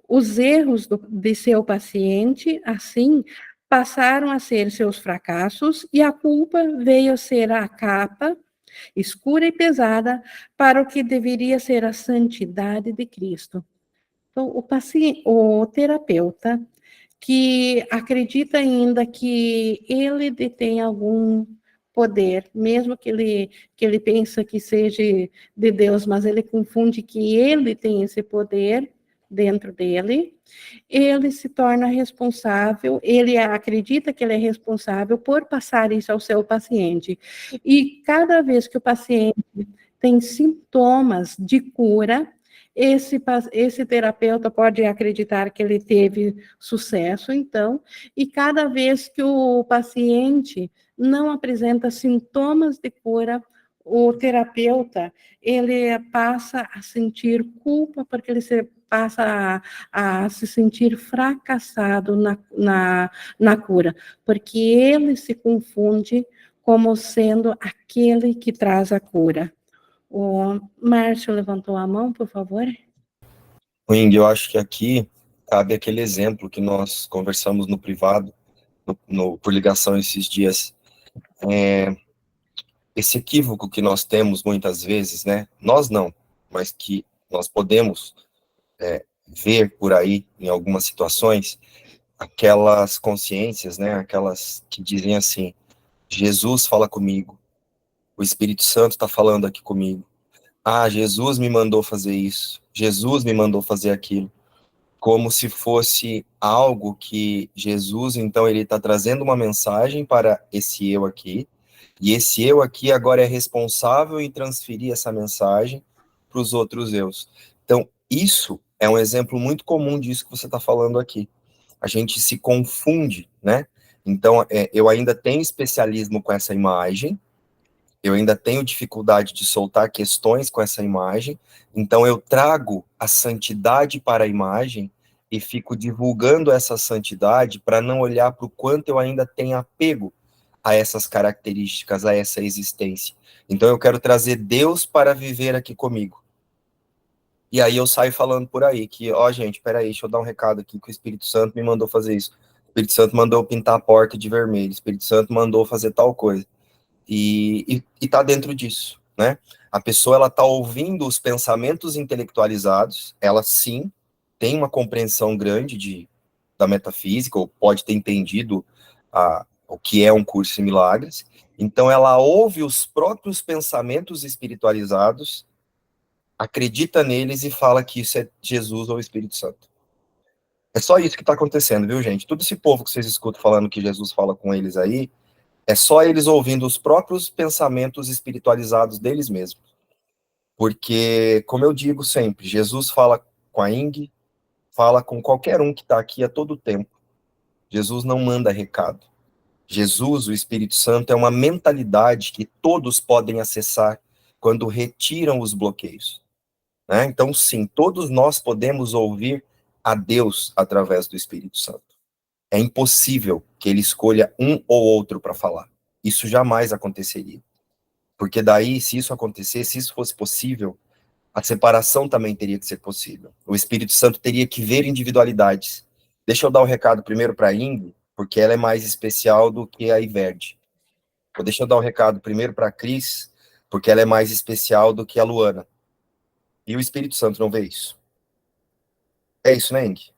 Os erros de seu paciente, assim, passaram a ser seus fracassos, e a culpa veio a ser a capa escura e pesada para o que deveria ser a santidade de Cristo. Então, o terapeuta que acredita ainda que ele detém algum poder, mesmo que ele pensa que seja de Deus, mas ele confunde que ele tem esse poder dentro dele, ele se torna responsável, ele acredita que ele é responsável por passar isso ao seu paciente. E cada vez que o paciente tem sintomas de cura, esse terapeuta pode acreditar que ele teve sucesso, então, e cada vez que o paciente não apresenta sintomas de cura, o terapeuta, ele passa a sentir culpa, porque ele passa a se sentir fracassado na cura, porque ele se confunde como sendo aquele que traz a cura. O Márcio levantou a mão, por favor. Wing, eu acho que aqui cabe aquele exemplo que nós conversamos no privado, por ligação esses dias. Esse equívoco que nós temos muitas vezes, né? Nós não, mas que nós podemos ver por aí em algumas situações, aquelas consciências, né? Aquelas que dizem assim: Jesus fala comigo, o Espírito Santo está falando aqui comigo. Ah, Jesus me mandou fazer isso, Jesus me mandou fazer aquilo. Como se fosse algo que Jesus, então, ele está trazendo uma mensagem para esse eu aqui, e esse eu aqui agora é responsável em transferir essa mensagem para os outros eus. Então, isso é um exemplo muito comum disso que você está falando aqui. A gente se confunde, né? Então, eu ainda tenho especialismo com essa imagem, eu ainda tenho dificuldade de soltar questões com essa imagem, então eu trago a santidade para a imagem e fico divulgando essa santidade para não olhar para o quanto eu ainda tenho apego a essas características, a essa existência. Então eu quero trazer Deus para viver aqui comigo. E aí eu saio falando por aí que, ó, gente, peraí, deixa eu dar um recado aqui que o Espírito Santo me mandou fazer isso. O Espírito Santo mandou pintar a porta de vermelho, o Espírito Santo mandou fazer tal coisa. E tá dentro disso, né? A pessoa, ela tá ouvindo os pensamentos intelectualizados, ela sim tem uma compreensão grande da metafísica, ou pode ter entendido o que é um curso em milagres, então ela ouve os próprios pensamentos espiritualizados, acredita neles e fala que isso é Jesus ou o Espírito Santo. É só isso que está acontecendo, viu, gente? Todo esse povo que vocês escutam falando que Jesus fala com eles aí, é só eles ouvindo os próprios pensamentos espiritualizados deles mesmos. Porque, como eu digo sempre, Jesus fala com a Ing, fala com qualquer um que está aqui a todo tempo. Jesus não manda recado. Jesus, o Espírito Santo, é uma mentalidade que todos podem acessar quando retiram os bloqueios, né? Então, sim, todos nós podemos ouvir a Deus através do Espírito Santo. É impossível que ele escolha um ou outro para falar. Isso jamais aconteceria. Porque daí, se isso acontecesse, se isso fosse possível, a separação também teria que ser possível. O Espírito Santo teria que ver individualidades. Deixa eu dar o recado primeiro para a Ingrid, porque ela é mais especial do que a Iverde. Deixa eu dar o recado primeiro para a Cris, porque ela é mais especial do que a Luana. E o Espírito Santo não vê isso. É isso, né, Ingrid?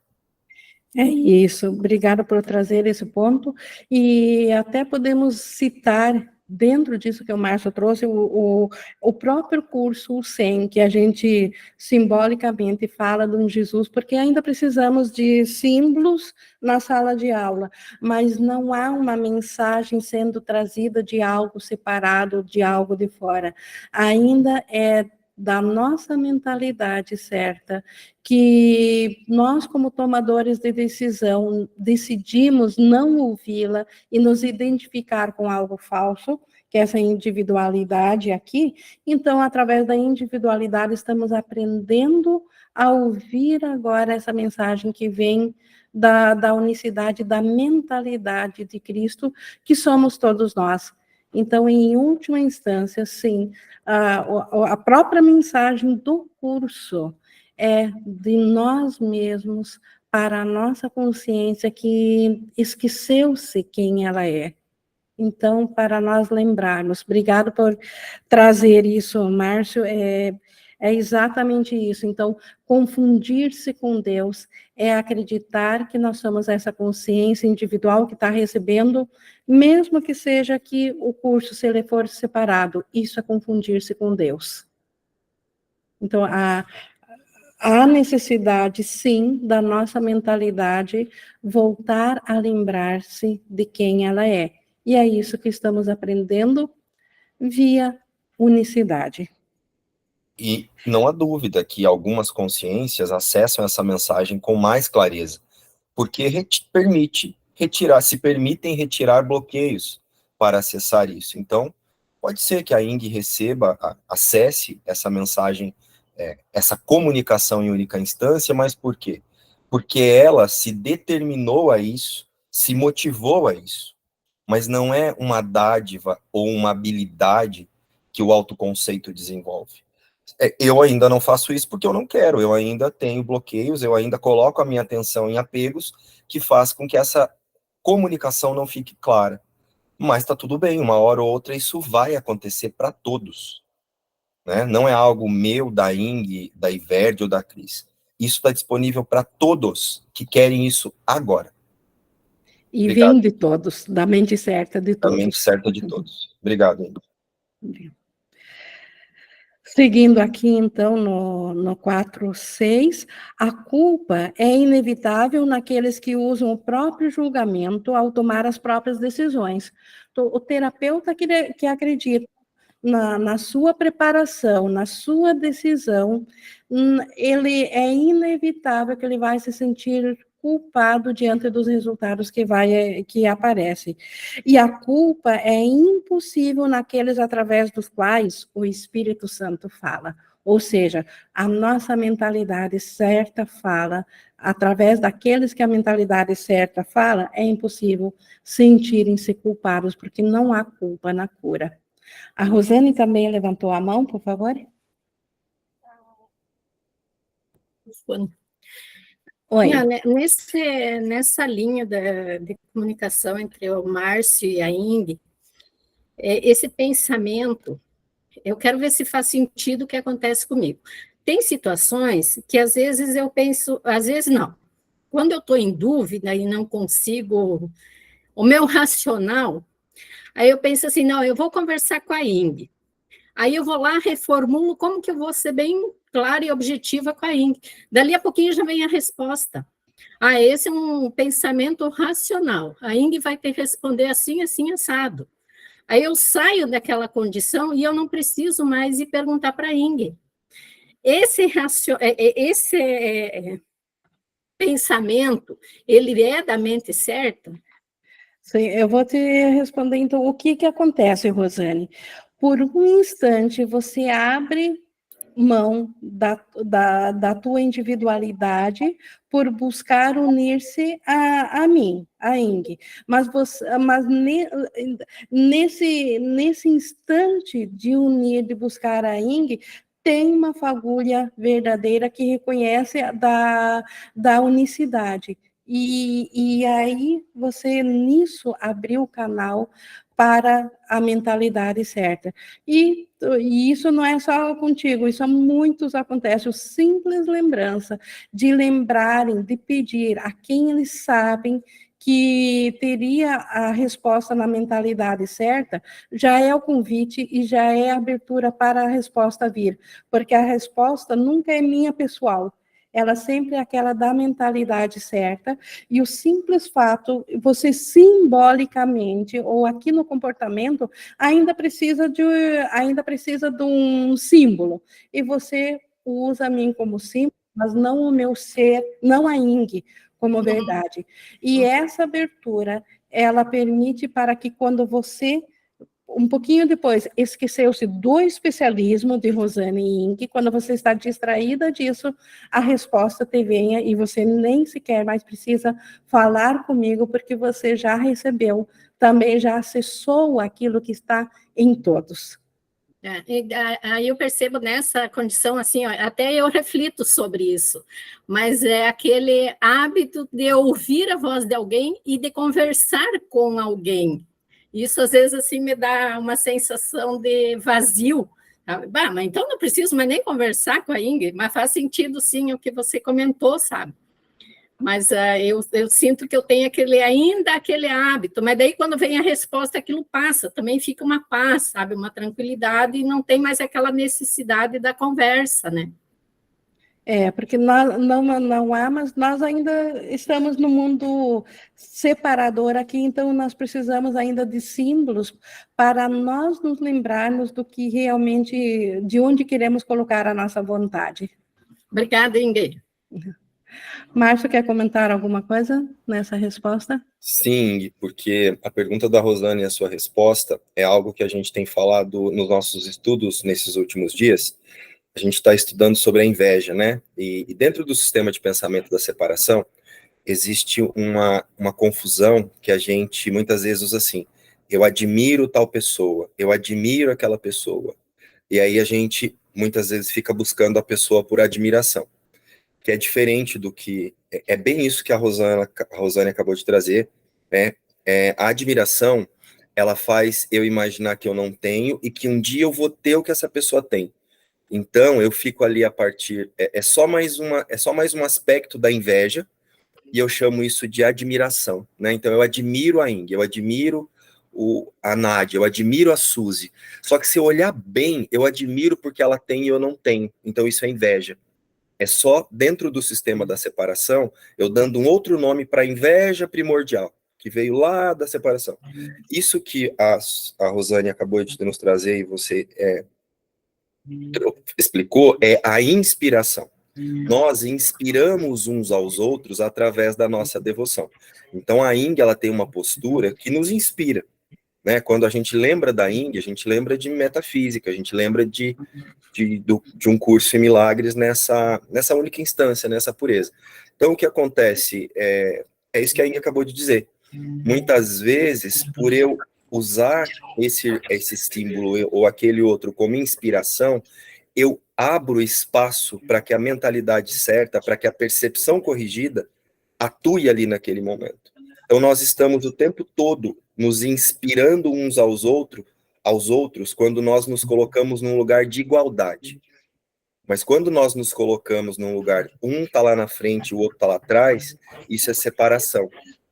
É isso, obrigada por trazer esse ponto, e até podemos citar, dentro disso que o Márcio trouxe, o próprio curso, o SEM, que a gente simbolicamente fala de um Jesus, porque ainda precisamos de símbolos na sala de aula, mas não há uma mensagem sendo trazida de algo separado, de algo de fora, ainda é da nossa mentalidade certa, que nós, como tomadores de decisão, decidimos não ouvi-la e nos identificar com algo falso, que é essa individualidade aqui. Então, através da individualidade, estamos aprendendo a ouvir agora essa mensagem que vem da unicidade, da mentalidade de Cristo, que somos todos nós. Então, em última instância, sim, a própria mensagem do curso é de nós mesmos para a nossa consciência que esqueceu-se quem ela é. Então, para nós lembrarmos, obrigado por trazer isso, Márcio, é exatamente isso. Então, confundir-se com Deus é acreditar que nós somos essa consciência individual que está recebendo, mesmo que seja que o curso, se ele for separado, isso é confundir-se com Deus. Então, há necessidade, sim, da nossa mentalidade voltar a lembrar-se de quem ela é. E é isso que estamos aprendendo via unicidade. E não há dúvida que algumas consciências acessam essa mensagem com mais clareza, porque se permitem retirar bloqueios para acessar isso. Então, pode ser que a Ingrid acesse essa mensagem, essa comunicação em única instância, mas por quê? Porque ela se determinou a isso, se motivou a isso, mas não é uma dádiva ou uma habilidade que o autoconceito desenvolve. Eu ainda não faço isso porque eu não quero, eu ainda tenho bloqueios, eu ainda coloco a minha atenção em apegos que faz com que essa comunicação não fique clara. Mas está tudo bem, uma hora ou outra isso vai acontecer para todos, né? Não é algo meu, da Ing, da Iverde ou da Cris. Isso está disponível para todos que querem isso agora. E Obrigado. vem de todos, da mente certa de todos. Da mente certa de todos. Obrigado, Ingrid. Seguindo aqui, então, no 4.6, a culpa é inevitável naqueles que usam o próprio julgamento ao tomar as próprias decisões. Então, o terapeuta que acredita na sua preparação, na sua decisão, ele é inevitável que ele vai se sentir culpado diante dos resultados que aparecem. E a culpa é impossível naqueles através dos quais o Espírito Santo fala. Ou seja, a nossa mentalidade certa fala, através daqueles que a mentalidade certa fala, é impossível sentirem-se culpados, porque não há culpa na cura. A Rosane também levantou a mão, por favor. Oi. Nessa linha de comunicação entre o Márcio e a Ing, esse pensamento, eu quero ver se faz sentido o que acontece comigo. Tem situações que às vezes eu penso, às vezes não. Quando eu estou em dúvida e não consigo, o meu racional, aí eu penso assim, não, eu vou conversar com a Ing. Aí eu vou lá, reformulo como que eu vou ser bem clara e objetiva com a Ing. Dali a pouquinho já vem a resposta. Ah, esse é um pensamento racional. A Ing vai ter que responder assim, assim, assado. Aí eu saio daquela condição e eu não preciso mais ir perguntar para a Ing. Esse pensamento, ele é da mente certa? Sim, eu vou te responder, então, o que acontece, Rosane? Por um instante, você abre mão da tua individualidade por buscar unir-se a mim, a Ing. Mas nesse instante de unir, de buscar a Ing, tem uma fagulha verdadeira que reconhece da unicidade. E aí você, nisso, abriu o canal para a mentalidade certa. E isso não é só contigo, isso a muitos acontece. O simples lembrança de lembrarem, de pedir a quem eles sabem que teria a resposta na mentalidade certa, já é o convite e já é a abertura para a resposta vir, porque a resposta nunca é minha pessoal, ela sempre é aquela da mentalidade certa, e o simples fato, você simbolicamente, ou aqui no comportamento, ainda precisa de um símbolo, e você usa a mim como símbolo, mas não o meu ser, não a Ing como verdade. E essa abertura, ela permite para que quando você um pouquinho depois, esqueceu-se do especialismo de Rosane Ing, quando você está distraída disso, a resposta te venha e você nem sequer mais precisa falar comigo, porque você já recebeu, também já acessou aquilo que está em todos. Aí eu percebo nessa condição, assim, ó, até eu reflito sobre isso, mas é aquele hábito de ouvir a voz de alguém e de conversar com alguém. Isso, às vezes, assim, me dá uma sensação de vazio. Bah, mas então não preciso mais nem conversar com a Ingrid, mas faz sentido, sim, o que você comentou, sabe? Mas eu sinto que eu tenho ainda aquele hábito, mas daí quando vem a resposta, aquilo passa, também fica uma paz, sabe, uma tranquilidade, e não tem mais aquela necessidade da conversa, né? Porque não há, mas nós ainda estamos no mundo separador aqui, então nós precisamos ainda de símbolos para nós nos lembrarmos do que realmente, de onde queremos colocar a nossa vontade. Obrigada, Ingrid. Márcio, quer comentar alguma coisa nessa resposta? Sim, porque a pergunta da Rosane e a sua resposta é algo que a gente tem falado nos nossos estudos nesses últimos dias. A gente está estudando sobre a inveja, né? E dentro do sistema de pensamento da separação, existe uma confusão que a gente muitas vezes usa assim: eu admiro tal pessoa, eu admiro aquela pessoa. E aí a gente muitas vezes fica buscando a pessoa por admiração, que é diferente do que... É bem isso que a Rosane acabou de trazer, né? A admiração, ela faz eu imaginar que eu não tenho e que um dia eu vou ter o que essa pessoa tem. Então, eu fico ali a partir... É só mais um aspecto da inveja, e eu chamo isso de admiração, né? Então, eu admiro a Ing, eu admiro a Nádia, eu admiro a Suzy. Só que se eu olhar bem, eu admiro porque ela tem e eu não tenho. Então, isso é inveja. É só dentro do sistema da separação, eu dando um outro nome para a inveja primordial, que veio lá da separação. Isso que a Rosane acabou de nos trazer e você explicou é a inspiração. Nós inspiramos uns aos outros através da nossa devoção. Então a Ing, ela tem uma postura que nos inspira, né? Quando a gente lembra da Ing, a gente lembra de metafísica, a gente lembra de um curso em milagres nessa única instância, nessa pureza. Então o que acontece é isso que a Ing acabou de dizer. Muitas vezes, por eu usar esse símbolo ou aquele outro como inspiração, eu abro espaço para que a mentalidade certa, para que a percepção corrigida atue ali naquele momento. Então, nós estamos o tempo todo nos inspirando uns aos outros, quando nós nos colocamos num lugar de igualdade. Mas quando nós nos colocamos num lugar, um está lá na frente, o outro está lá atrás, isso é separação.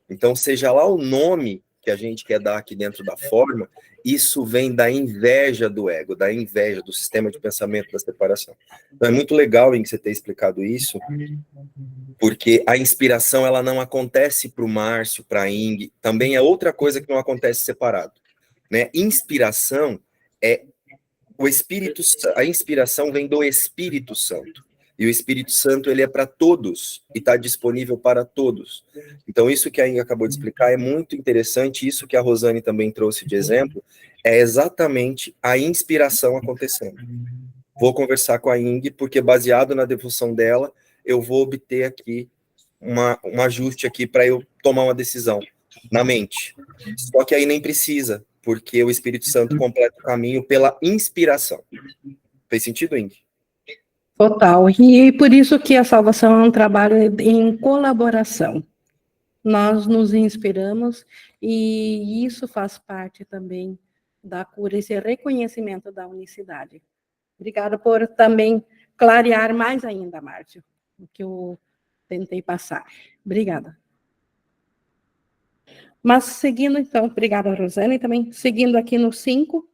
Então, seja lá o nome que a gente quer dar aqui dentro da forma, isso vem da inveja do ego, da inveja do sistema de pensamento da separação. Então, é muito legal em você ter explicado isso, porque a inspiração ela não acontece para o Márcio, para a Ing, também é outra coisa que não acontece separado, né? Inspiração é a inspiração vem do Espírito Santo. E o Espírito Santo, ele é para todos e está disponível para todos. Então, isso que a Inga acabou de explicar é muito interessante. Isso que a Rosane também trouxe de exemplo é exatamente a inspiração acontecendo. Vou conversar com a Inga, porque baseado na devoção dela, eu vou obter aqui um ajuste aqui para eu tomar uma decisão na mente. Só que aí nem precisa, porque o Espírito Santo completa o caminho pela inspiração. Fez sentido, Inga? Total. E por isso que a salvação é um trabalho em colaboração. Nós nos inspiramos e isso faz parte também da cura, esse reconhecimento da unicidade. Obrigada por também clarear mais ainda, Márcio, o que eu tentei passar. Obrigada. Mas seguindo, então, obrigada, Rosane, também seguindo aqui no 5,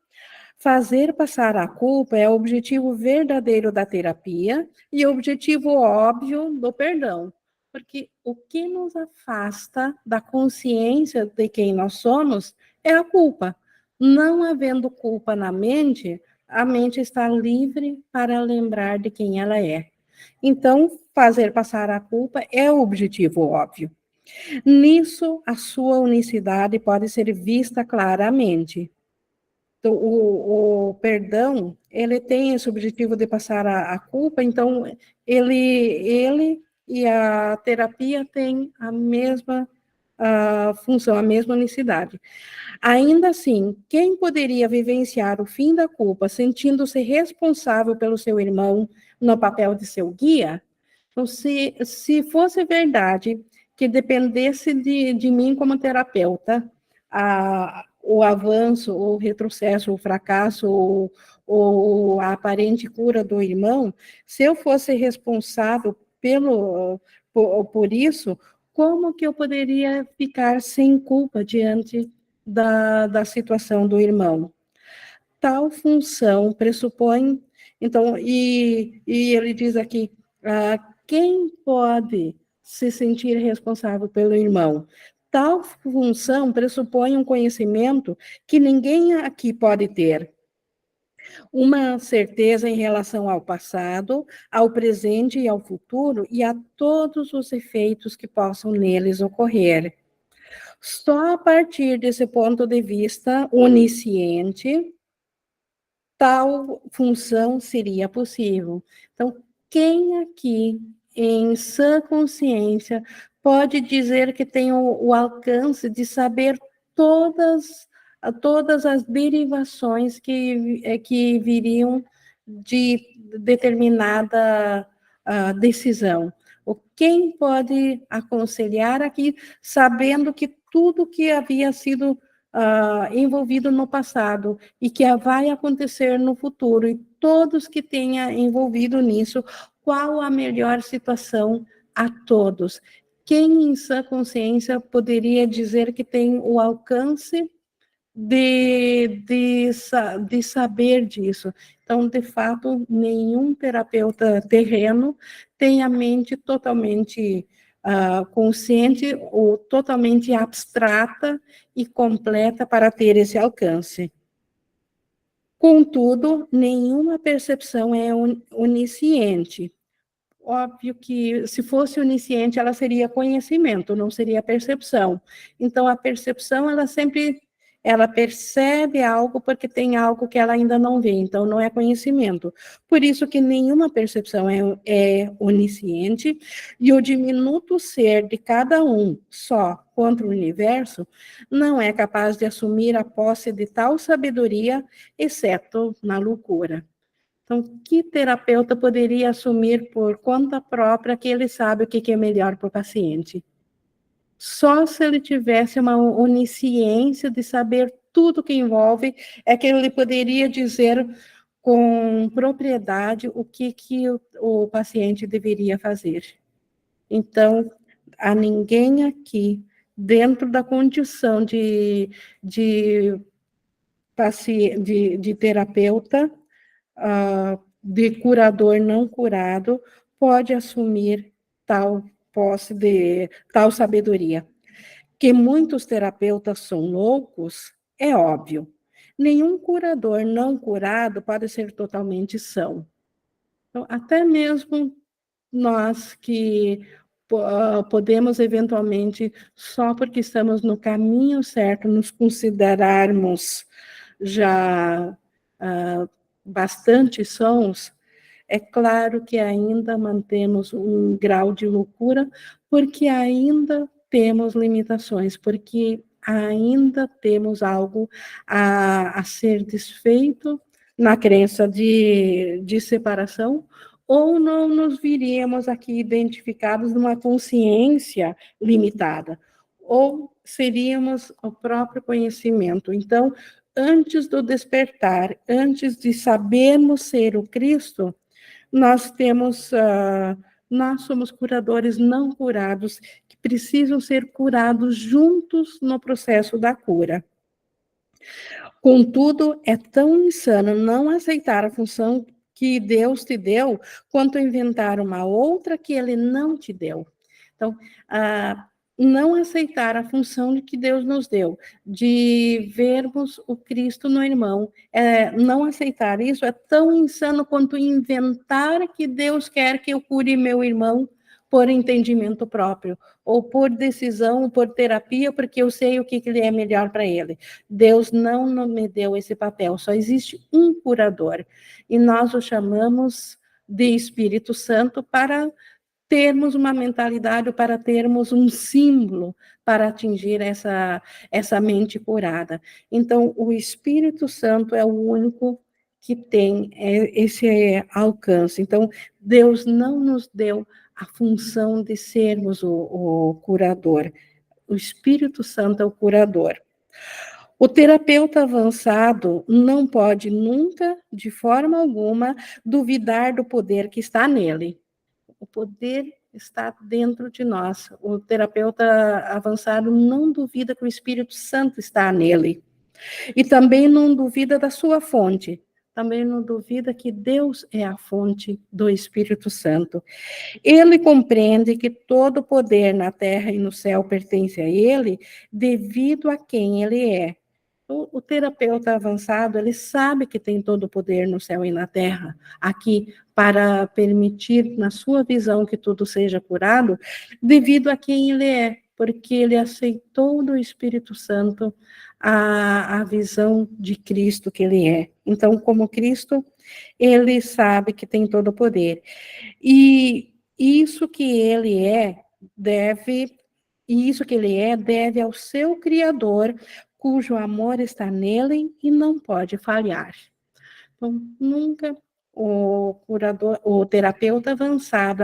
fazer passar a culpa é o objetivo verdadeiro da terapia e o objetivo óbvio do perdão. Porque o que nos afasta da consciência de quem nós somos é a culpa. Não havendo culpa na mente, a mente está livre para lembrar de quem ela é. Então, fazer passar a culpa é o objetivo óbvio. Nisso, a sua unicidade pode ser vista claramente. Então, o perdão, ele tem esse objetivo de passar a culpa, então ele e a terapia têm a mesma função, a mesma unicidade. Ainda assim, quem poderia vivenciar o fim da culpa sentindo-se responsável pelo seu irmão no papel de seu guia? Então, se fosse verdade que dependesse de mim como terapeuta, o avanço, o retrocesso, o fracasso, ou a aparente cura do irmão, se eu fosse responsável por isso, como que eu poderia ficar sem culpa diante da situação do irmão? Tal função pressupõe, então, e ele diz aqui, quem pode se sentir responsável pelo irmão? Tal função pressupõe um conhecimento que ninguém aqui pode ter. Uma certeza em relação ao passado, ao presente e ao futuro, e a todos os efeitos que possam neles ocorrer. Só a partir desse ponto de vista onisciente, tal função seria possível. Então, quem aqui, em sã consciência, pode dizer que tem o alcance de saber todas as derivações que viriam de determinada decisão? Quem pode aconselhar aqui, sabendo que tudo que havia sido envolvido no passado e que vai acontecer no futuro, e todos que tenha envolvido nisso, qual a melhor situação a todos? Quem em sã consciência poderia dizer que tem o alcance de saber disso? Então, de fato, nenhum terapeuta terreno tem a mente totalmente consciente ou totalmente abstrata e completa para ter esse alcance. Contudo, nenhuma percepção é onisciente. Óbvio que, se fosse onisciente, ela seria conhecimento, não seria percepção. Então, a percepção, ela percebe algo porque tem algo que ela ainda não vê, então não é conhecimento. Por isso que nenhuma percepção é onisciente, e o diminuto ser de cada um só contra o universo não é capaz de assumir a posse de tal sabedoria, exceto na loucura. Então, que terapeuta poderia assumir por conta própria que ele sabe o que é melhor para o paciente? Só se ele tivesse uma onisciência de saber tudo que envolve, é que ele poderia dizer com propriedade o que o paciente deveria fazer. Então, a ninguém aqui, dentro da condição de terapeuta, de curador não curado, pode assumir tal posse de tal sabedoria. Que muitos terapeutas são loucos, é óbvio. Nenhum curador não curado pode ser totalmente são. Então, até mesmo nós que podemos eventualmente, só porque estamos no caminho certo, nos considerarmos já bastante sons, é claro que ainda mantemos um grau de loucura, porque ainda temos limitações, porque ainda temos algo a ser desfeito na crença de separação, ou não nos viríamos aqui identificados numa consciência limitada, ou seríamos o próprio conhecimento. Então, antes do despertar, antes de sabermos ser o Cristo, nós somos curadores não curados, que precisam ser curados juntos no processo da cura. Contudo, é tão insano não aceitar a função que Deus te deu, quanto inventar uma outra que Ele não te deu. Então, não aceitar a função que Deus nos deu, de vermos o Cristo no irmão, não aceitar isso é tão insano quanto inventar que Deus quer que eu cure meu irmão por entendimento próprio, ou por decisão, por terapia, porque eu sei o que é melhor para ele. Deus não me deu esse papel, só existe um curador, e nós o chamamos de Espírito Santo para termos uma mentalidade, para termos um símbolo para atingir essa mente curada. Então, o Espírito Santo é o único que tem esse alcance. Então, Deus não nos deu a função de sermos o curador. O Espírito Santo é o curador. O terapeuta avançado não pode nunca, de forma alguma, duvidar do poder que está nele. O poder está dentro de nós. O terapeuta avançado não duvida que o Espírito Santo está nele. E também não duvida da sua fonte. Também não duvida que Deus é a fonte do Espírito Santo. Ele compreende que todo poder na terra e no céu pertence a ele, devido a quem ele é. O terapeuta avançado, ele sabe que tem todo o poder no céu e na terra, aqui, para permitir, na sua visão, que tudo seja curado, devido a quem ele é, porque ele aceitou do Espírito Santo a visão de Cristo que ele é. Então, como Cristo, ele sabe que tem todo o poder. E isso que ele é, deve ao seu Criador, cujo amor está nele e não pode falhar. Então, nunca o terapeuta avançado,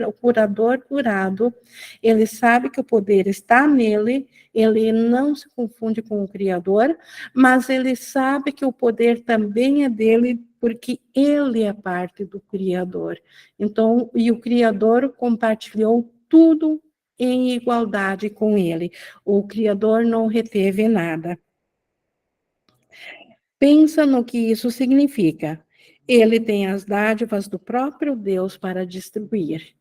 o curador curado, ele sabe que o poder está nele, ele não se confunde com o Criador, mas ele sabe que o poder também é dele, porque ele é parte do Criador. Então, e o Criador compartilhou tudo em igualdade com ele. O Criador não reteve nada. Pensa no que isso significa. Ele tem as dádivas do próprio Deus para distribuir.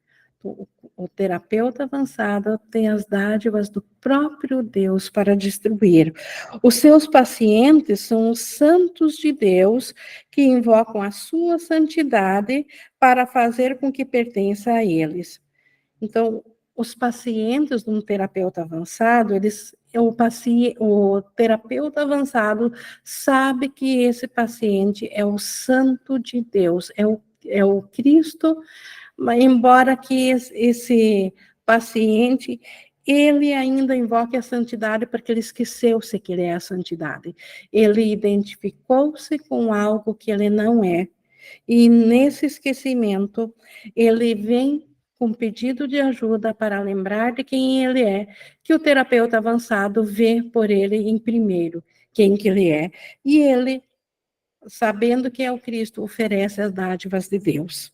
O terapeuta avançado tem as dádivas do próprio Deus para distribuir. Os seus pacientes são os santos de Deus que invocam a sua santidade para fazer com que pertença a eles. Então, os pacientes de um terapeuta avançado, o terapeuta avançado sabe que esse paciente é o santo de Deus, é o Cristo, mas embora que esse paciente, ele ainda invoque a santidade porque ele esqueceu-se que ele é a santidade. Ele identificou-se com algo que ele não é. E nesse esquecimento, ele vem com pedido de ajuda para lembrar de quem ele é, que o terapeuta avançado vê por ele em primeiro, quem que ele é. E ele, sabendo que é o Cristo, oferece as dádivas de Deus.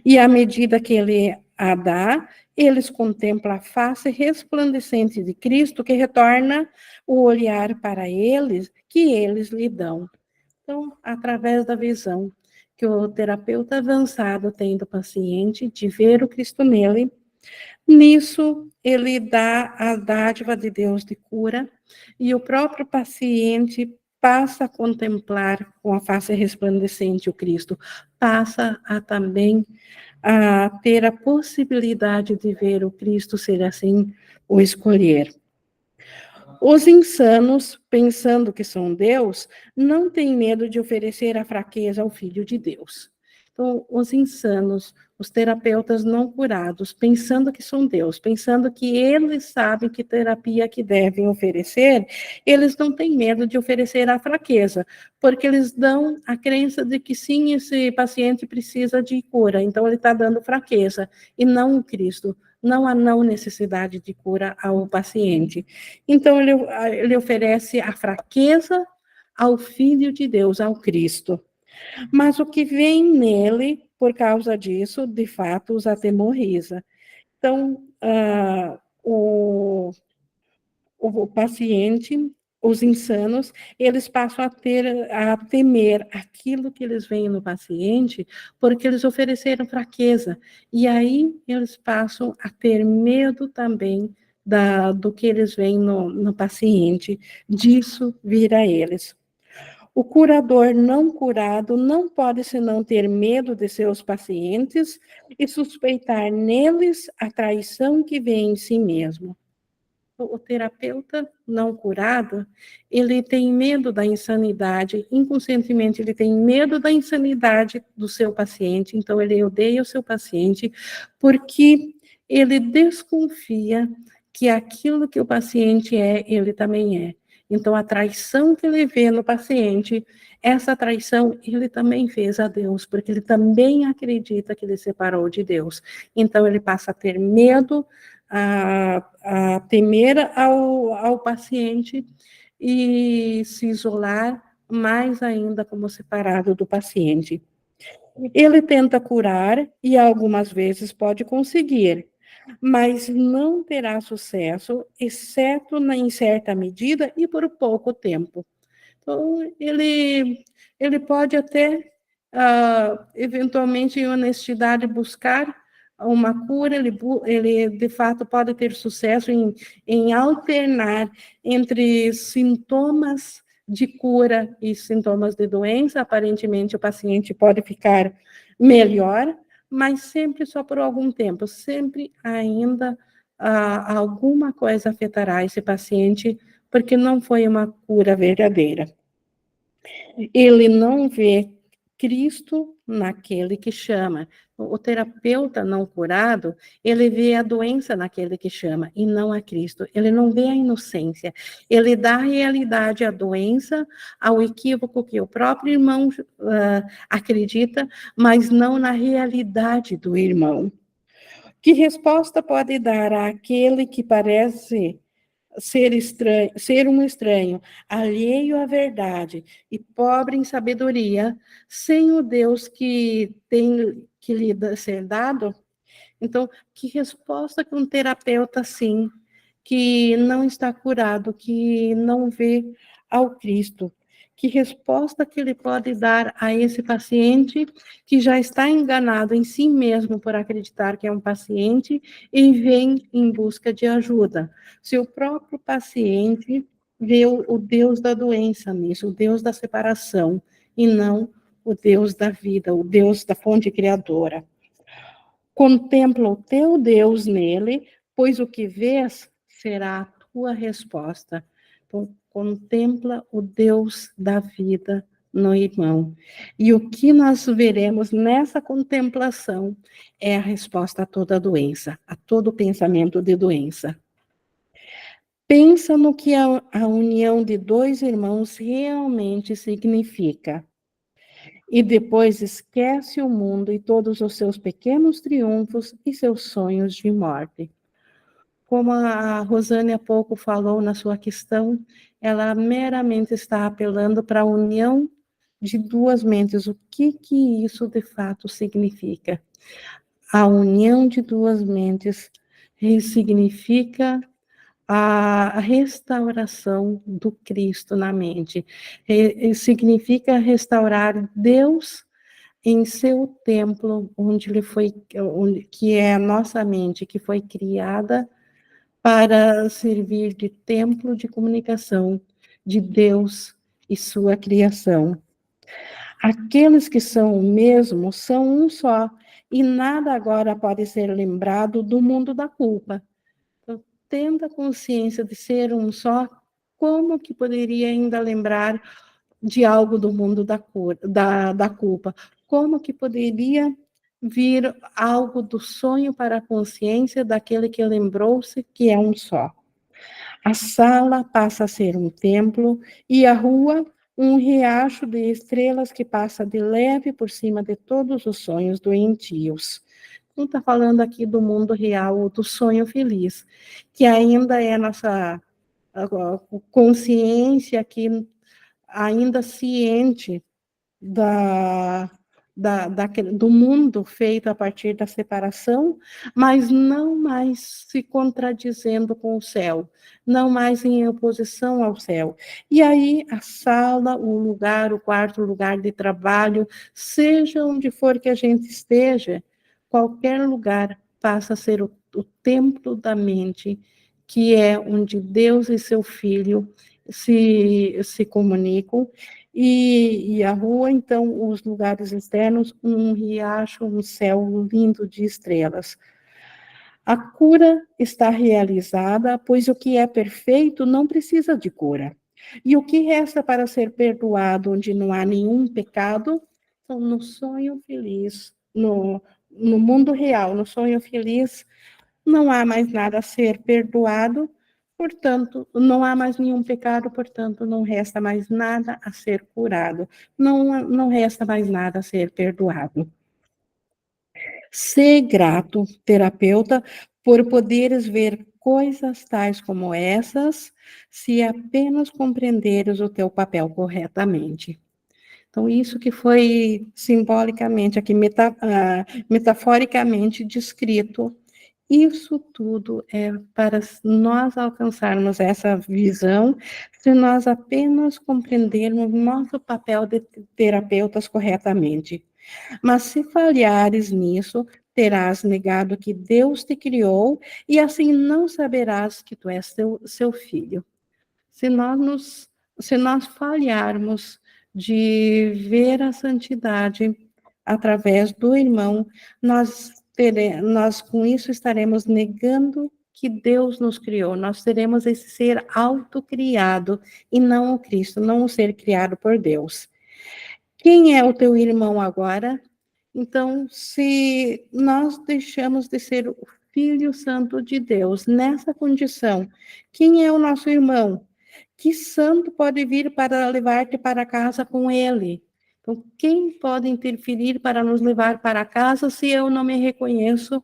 E à medida que ele a dá, eles contemplam a face resplandecente de Cristo, que retorna o olhar para eles, que eles lhe dão. Então, através da visão que o terapeuta avançado tem do paciente, de ver o Cristo nele, nisso ele dá a dádiva de Deus de cura, e o próprio paciente passa a contemplar com a face resplandecente o Cristo, passa a também a ter a possibilidade de ver o Cristo, ser assim o escolher. Os insanos, pensando que são Deus, não têm medo de oferecer a fraqueza ao Filho de Deus. Então, os insanos, os terapeutas não curados, pensando que são Deus, pensando que eles sabem que terapia que devem oferecer, eles não têm medo de oferecer a fraqueza, porque eles dão a crença de que sim, esse paciente precisa de cura, então ele está dando fraqueza, e não o Cristo. Não há não necessidade de cura ao paciente. Então, ele oferece a fraqueza ao Filho de Deus, ao Cristo. Mas o que vem nele, por causa disso, de fato, os atemoriza. Então, o paciente, os insanos, eles passam a temer aquilo que eles veem no paciente, porque eles ofereceram fraqueza. E aí eles passam a ter medo também do que eles veem no paciente, disso vir a eles. O curador não curado não pode senão ter medo de seus pacientes e suspeitar neles a traição que vê em si mesmo. O terapeuta não curado, ele tem medo da insanidade, inconscientemente ele tem medo da insanidade do seu paciente, então ele odeia o seu paciente, porque ele desconfia que aquilo que o paciente é, ele também é. Então, a traição que ele vê no paciente, essa traição ele também fez a Deus, porque ele também acredita que ele separou de Deus. Então, ele passa a ter medo, a temer ao paciente e se isolar mais ainda como separado do paciente. Ele tenta curar e algumas vezes pode conseguir, mas não terá sucesso, exceto em certa medida e por pouco tempo. Então, ele pode até, eventualmente, em honestidade, buscar uma cura, ele de fato pode ter sucesso em alternar entre sintomas de cura e sintomas de doença. Aparentemente, o paciente pode ficar melhor, mas sempre só por algum tempo, sempre ainda alguma coisa afetará esse paciente, porque não foi uma cura verdadeira. Ele não vê Cristo naquele que chama. O terapeuta não curado, ele vê a doença naquele que chama, e não a Cristo. Ele não vê a inocência. Ele dá a realidade à doença, ao equívoco que o próprio irmão acredita, mas não na realidade do irmão. Que resposta pode dar àquele que parece ser um estranho, alheio à verdade e pobre em sabedoria, sem o Deus que tem que lhe ser dado? Então, que resposta que um terapeuta, sim, que não está curado, que não vê ao Cristo, que resposta que ele pode dar a esse paciente que já está enganado em si mesmo por acreditar que é um paciente e vem em busca de ajuda? Se o próprio paciente vê o Deus da doença nisso, o Deus da separação, e não o Deus da vida, o Deus da fonte criadora. Contempla o teu Deus nele, pois o que vês será a tua resposta. Então, contempla o Deus da vida no irmão. E o que nós veremos nessa contemplação é a resposta a toda doença, a todo pensamento de doença. Pensa no que a união de dois irmãos realmente significa. E depois esquece o mundo e todos os seus pequenos triunfos e seus sonhos de morte. Como a Rosane há pouco falou na sua questão, ela meramente está apelando para a união de duas mentes. O que isso de fato significa? A união de duas mentes significa a restauração do Cristo na mente. Significa restaurar Deus em seu templo, que é a nossa mente, que foi criada para servir de templo de comunicação de Deus e sua criação. Aqueles que são o mesmo são um só, e nada agora pode ser lembrado do mundo da culpa. Então, tendo a consciência de ser um só, como que poderia ainda lembrar de algo do mundo da culpa? Como que poderia vir algo do sonho para a consciência daquele que lembrou-se que é um só? A sala passa a ser um templo e a rua um riacho de estrelas que passa de leve por cima de todos os sonhos doentios. Não está falando aqui do mundo real, do sonho feliz, que ainda é nossa consciência aqui, ainda ciente do mundo feito a partir da separação, mas não mais se contradizendo com o céu, não mais em oposição ao céu. E aí a sala, o lugar, o quarto, o lugar de trabalho, seja onde for que a gente esteja, qualquer lugar passa a ser o templo da mente, que é onde Deus e seu Filho se comunicam, e a rua, então, os lugares externos, um riacho, um céu lindo de estrelas. A cura está realizada, pois o que é perfeito não precisa de cura. E o que resta para ser perdoado, onde não há nenhum pecado, então, no sonho feliz, no mundo real, no sonho feliz, não há mais nada a ser perdoado, portanto, não há mais nenhum pecado, portanto, não resta mais nada a ser curado, não resta mais nada a ser perdoado. Ser grato, terapeuta, por poderes ver coisas tais como essas, se apenas compreenderes o teu papel corretamente. Então, isso que foi simbolicamente, aqui metaforicamente descrito, isso tudo é para nós alcançarmos essa visão, se nós apenas compreendermos nosso papel de terapeutas corretamente. Mas se falhares nisso, terás negado que Deus te criou, e assim não saberás que tu és seu filho. Se nós falharmos de ver a santidade através do irmão, nós com isso estaremos negando que Deus nos criou. Nós teremos esse ser autocriado e não o Cristo, não o ser criado por Deus. Quem é o teu irmão agora? Então, se nós deixamos de ser o Filho Santo de Deus nessa condição, quem é o nosso irmão? Que santo pode vir para levar-te para casa com ele? Então, quem pode interferir para nos levar para casa se eu não me reconheço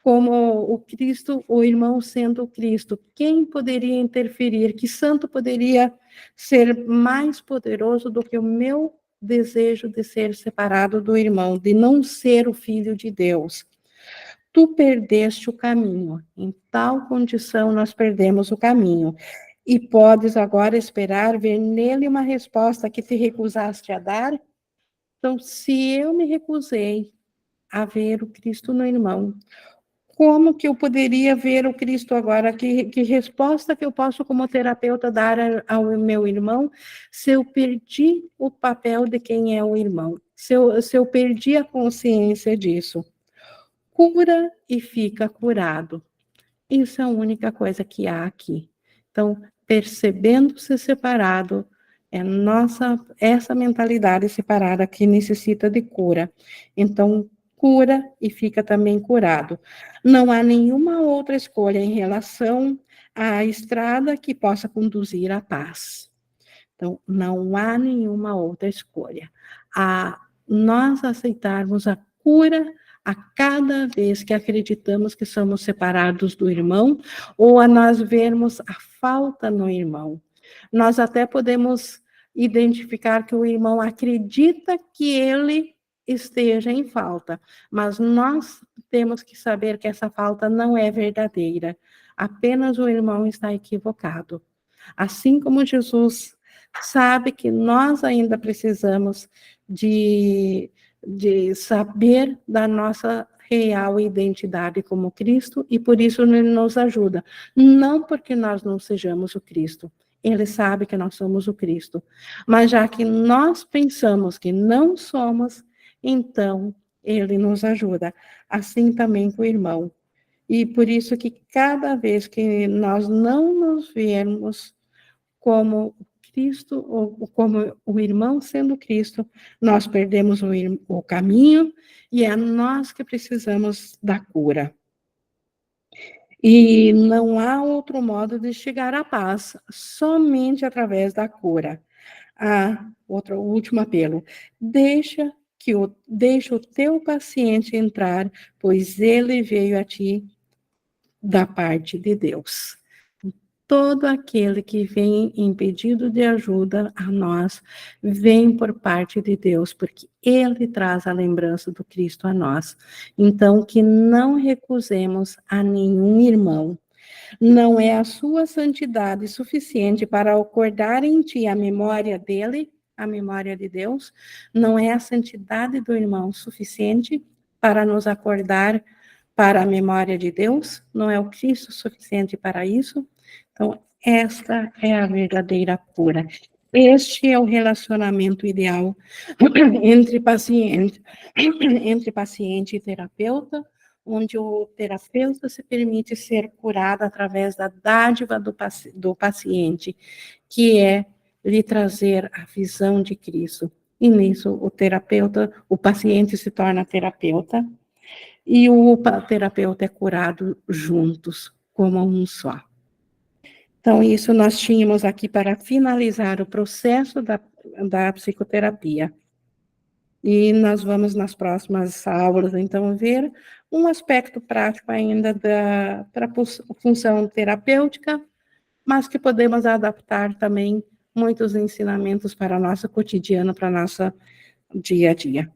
como o Cristo, o irmão sendo o Cristo? Quem poderia interferir? Que santo poderia ser mais poderoso do que o meu desejo de ser separado do irmão, de não ser o filho de Deus? Tu perdeste o caminho. Em tal condição, nós perdemos o caminho. E podes agora esperar ver nele uma resposta que te recusaste a dar? Então, se eu me recusei a ver o Cristo no irmão, como que eu poderia ver o Cristo agora? Que resposta que eu posso, como terapeuta, dar ao meu irmão, se eu perdi o papel de quem é o irmão? Se eu perdi a consciência disso? Cura e fica curado. Isso é a única coisa que há aqui. Então, percebendo-se separado, é essa mentalidade separada que necessita de cura. Então, cura e fica também curado. Não há nenhuma outra escolha em relação à estrada que possa conduzir à paz. Então, não há nenhuma outra escolha. A nós aceitarmos a cura a cada vez que acreditamos que somos separados do irmão, ou a nós vermos a falta no irmão. Nós até podemos identificar que o irmão acredita que ele esteja em falta, mas nós temos que saber que essa falta não é verdadeira, apenas o irmão está equivocado. Assim como Jesus sabe que nós ainda precisamos de saber da nossa real identidade como Cristo, e por isso ele nos ajuda. Não porque nós não sejamos o Cristo, ele sabe que nós somos o Cristo. Mas já que nós pensamos que não somos, então ele nos ajuda. Assim também com o irmão. E por isso que cada vez que nós não nos vermos como Cristo, ou como o irmão sendo Cristo, nós perdemos o caminho e é nós que precisamos da cura. E não há outro modo de chegar à paz, somente através da cura. O último apelo. Deixa o teu paciente entrar, pois ele veio a ti da parte de Deus. Todo aquele que vem em pedido de ajuda a nós, vem por parte de Deus, porque Ele traz a lembrança do Cristo a nós. Então, que não recusemos a nenhum irmão. Não é a sua santidade suficiente para acordar em ti a memória dele, a memória de Deus. Não é a santidade do irmão suficiente para nos acordar para a memória de Deus. Não é o Cristo suficiente para isso. Então, esta é a verdadeira cura. Este é o relacionamento ideal entre paciente e terapeuta, onde o terapeuta se permite ser curado através da dádiva do paciente, que é lhe trazer a visão de Cristo. E nisso, o paciente se torna terapeuta, e o terapeuta é curado juntos, como um só. Então, isso nós tínhamos aqui para finalizar o processo da psicoterapia. E nós vamos, nas próximas aulas, então, ver um aspecto prático ainda para a função terapêutica, mas que podemos adaptar também muitos ensinamentos para o nosso cotidiano, para o nosso dia a dia.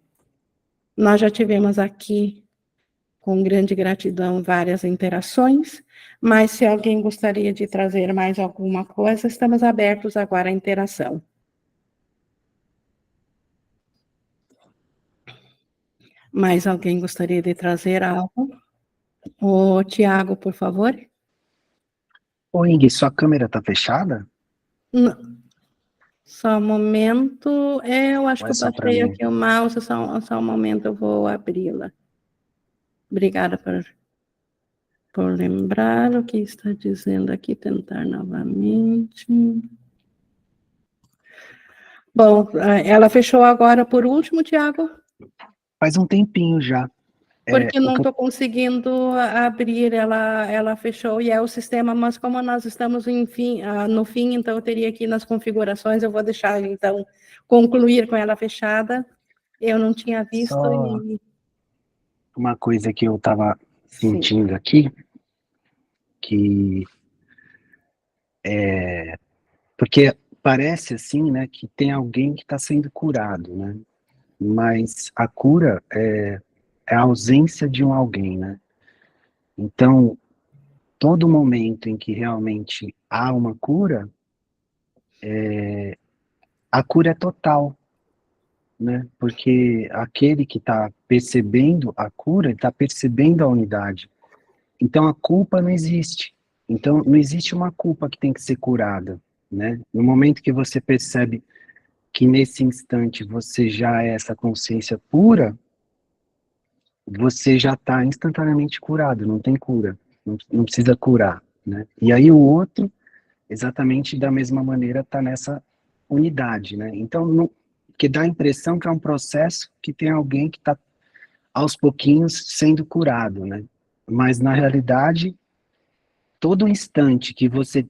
Nós já tivemos aqui, com grande gratidão, várias interações, mas se alguém gostaria de trazer mais alguma coisa, estamos abertos agora à interação. Mais alguém gostaria de trazer algo? O Tiago, por favor. Ô, Ingrid, sua câmera tá fechada? Não. Só um momento. Eu acho que eu passei aqui o mouse, só um momento, eu vou abri-la. Obrigada por lembrar o que está dizendo aqui, tentar novamente. Bom, ela fechou agora por último, Tiago? Faz um tempinho já. Porque não estou conseguindo abrir, ela fechou e é o sistema, mas como nós estamos no fim, então eu teria que ir nas configurações, eu vou deixar, então, concluir com ela fechada. Eu não tinha visto. Só uma coisa que eu estava sentindo Sim. aqui, que porque parece assim, né, que tem alguém que está sendo curado, né, mas a cura é a ausência de um alguém, né, então, todo momento em que realmente há uma cura, a cura é total, né, porque aquele que está percebendo a cura, está percebendo a unidade, então a culpa não existe, então não existe uma culpa que tem que ser curada, né, no momento que você percebe que nesse instante você já é essa consciência pura, você já está instantaneamente curado, não tem cura, não precisa curar, né? E aí o outro, exatamente da mesma maneira, está nessa unidade, né? Então, que dá a impressão que é um processo que tem alguém que está aos pouquinhos sendo curado, né? Mas na realidade, todo instante que você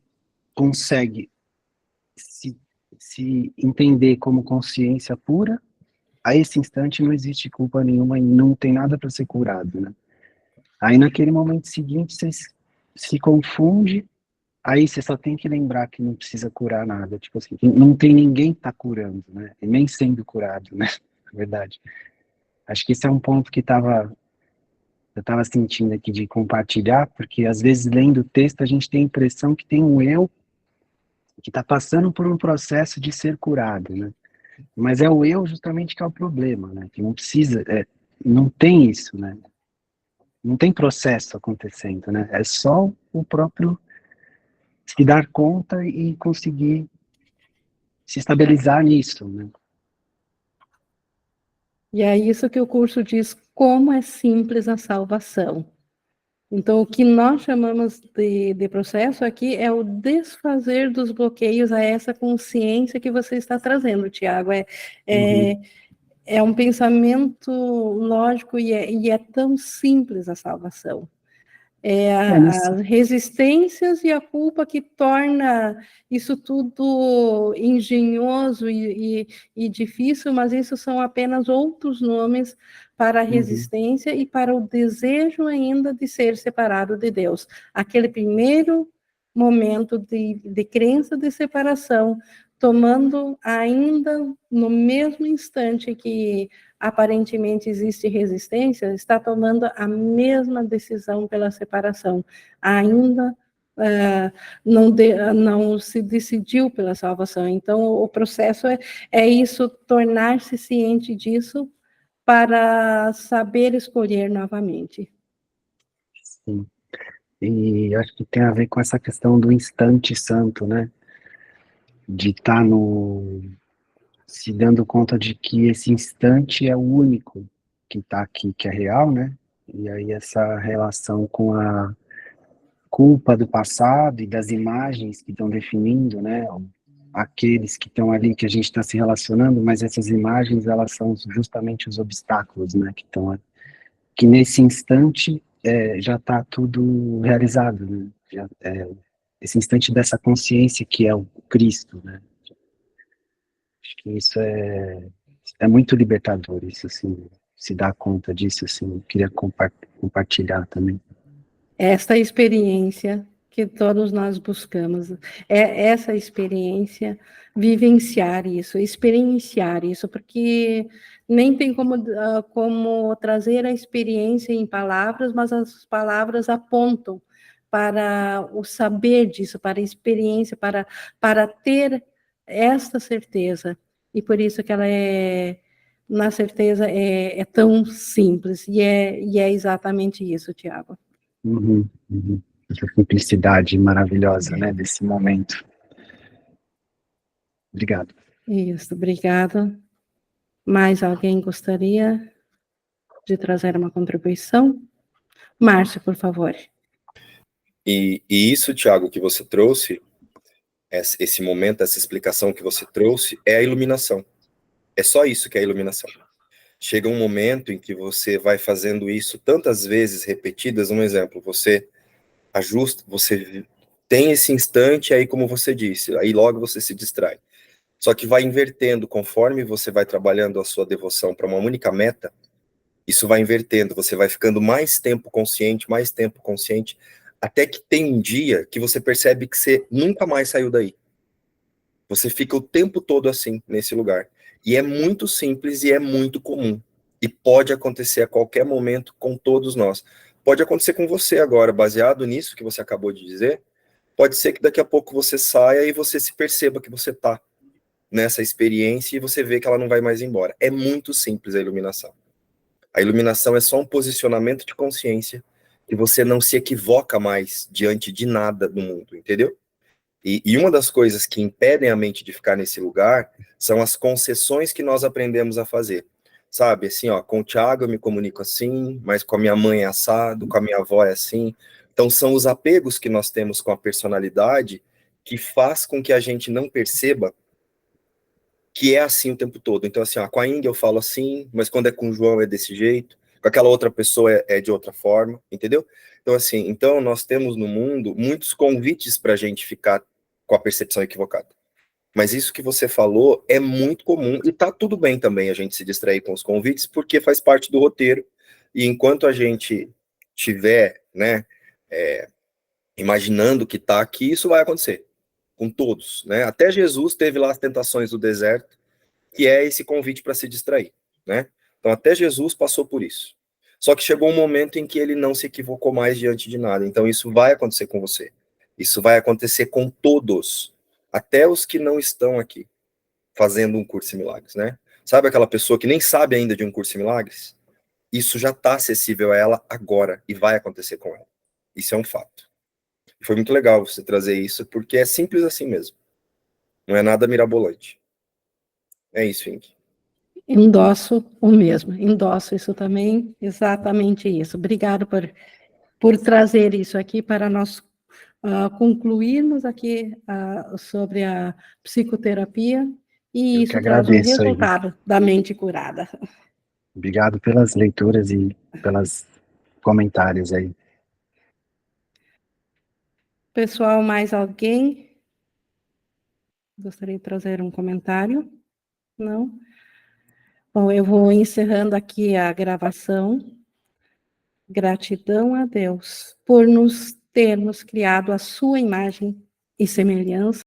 consegue se entender como consciência pura, a esse instante não existe culpa nenhuma e não tem nada para ser curado, né? Aí naquele momento seguinte você se confunde, aí você só tem que lembrar que não precisa curar nada, tipo assim, não tem ninguém que tá curando, né? E nem sendo curado, né? Na verdade. Acho que esse é um ponto que eu estava sentindo aqui de compartilhar, porque às vezes lendo o texto a gente tem a impressão que tem um eu que está passando por um processo de ser curado, né? Mas é o eu justamente que é o problema, né? Que não precisa, não tem isso, né? Não tem processo acontecendo, né? É só o próprio se dar conta e conseguir se estabilizar nisso, né? E é isso que o curso diz, como é simples a salvação. Então, o que nós chamamos de processo aqui é o desfazer dos bloqueios a essa consciência que você está trazendo, Tiago. É um pensamento lógico e é tão simples a salvação. As resistências e a culpa que torna isso tudo engenhoso e difícil, mas isso são apenas outros nomes para a resistência e para o desejo ainda de ser separado de Deus. Aquele primeiro momento de crença de separação, tomando ainda no mesmo instante que aparentemente existe resistência, está tomando a mesma decisão pela separação. Ainda não se decidiu pela salvação. Então, o processo é isso, tornar-se ciente disso para saber escolher novamente. Sim. E acho que tem a ver com essa questão do instante santo, né? De estar se dando conta de que esse instante é o único que está aqui, que é real, né? E aí essa relação com a culpa do passado e das imagens que estão definindo, né? Aqueles que estão ali, que a gente está se relacionando, mas essas imagens, elas são justamente os obstáculos, né? Que nesse instante já está tudo realizado, né? Esse instante dessa consciência que é o Cristo, né? Acho que isso é muito libertador, isso, assim, se dar conta disso, assim, eu queria compartilhar também. Esta experiência que todos nós buscamos, é essa experiência, vivenciar isso, experienciar isso, porque nem tem como trazer a experiência em palavras, mas as palavras apontam para o saber disso, para a experiência, para ter esta certeza, e por isso que ela na certeza, é tão simples, e é exatamente isso, Tiago. Essa simplicidade maravilhosa, né, desse momento. Obrigado. Isso, obrigada. Mais alguém gostaria de trazer uma contribuição? Márcio, por favor. E isso, Tiago, que você trouxe, esse momento, essa explicação que você trouxe, é a iluminação. É só isso que é a iluminação. Chega um momento em que você vai fazendo isso tantas vezes repetidas, um exemplo, você ajusta, você tem esse instante, aí como você disse, aí logo você se distrai. Só que vai invertendo, conforme você vai trabalhando a sua devoção para uma única meta, isso vai invertendo, você vai ficando mais tempo consciente, até que tem um dia que você percebe que você nunca mais saiu daí. Você fica o tempo todo assim, nesse lugar. E é muito simples e é muito comum. E pode acontecer a qualquer momento com todos nós. Pode acontecer com você agora, baseado nisso que você acabou de dizer. Pode ser que daqui a pouco você saia e você se perceba que você está nessa experiência e você vê que ela não vai mais embora. É muito simples a iluminação. A iluminação é só um posicionamento de consciência que você não se equivoca mais diante de nada do mundo, entendeu? E uma das coisas que impedem a mente de ficar nesse lugar são as concessões que nós aprendemos a fazer. Sabe, assim, ó, com o Thiago eu me comunico assim, mas com a minha mãe é assado, com a minha avó é assim. Então são os apegos que nós temos com a personalidade que faz com que a gente não perceba que é assim o tempo todo. Então, assim, ó, com a Índia eu falo assim, mas quando é com o João é desse jeito, com aquela outra pessoa é de outra forma, entendeu? Então, assim, então nós temos no mundo muitos convites para a gente ficar com a percepção equivocada. Mas isso que você falou é muito comum e tá tudo bem também a gente se distrair com os convites, porque faz parte do roteiro. E enquanto a gente tiver, né, imaginando que tá aqui, isso vai acontecer com todos, né? Até Jesus teve lá as tentações do deserto, que é esse convite para se distrair, né? Então até Jesus passou por isso. Só que chegou um momento em que ele não se equivocou mais diante de nada. Então isso vai acontecer com você. Isso vai acontecer com todos, até os que não estão aqui fazendo um curso de milagres, né? Sabe aquela pessoa que nem sabe ainda de um curso de milagres? Isso já está acessível a ela agora e vai acontecer com ela. Isso é um fato. Foi muito legal você trazer isso, porque é simples assim mesmo. Não é nada mirabolante. É isso, Ing. Endosso o mesmo, endosso isso também, exatamente isso. Obrigado por trazer isso aqui para nós concluirmos aqui sobre a psicoterapia, e Eu que isso traz um agradeço aí. resultado da mente curada. Obrigado pelas leituras e pelos comentários aí. Pessoal, mais alguém gostaria de trazer um comentário? Não? Bom, eu vou encerrando aqui a gravação. Gratidão a Deus por nos termos criado a sua imagem e semelhança.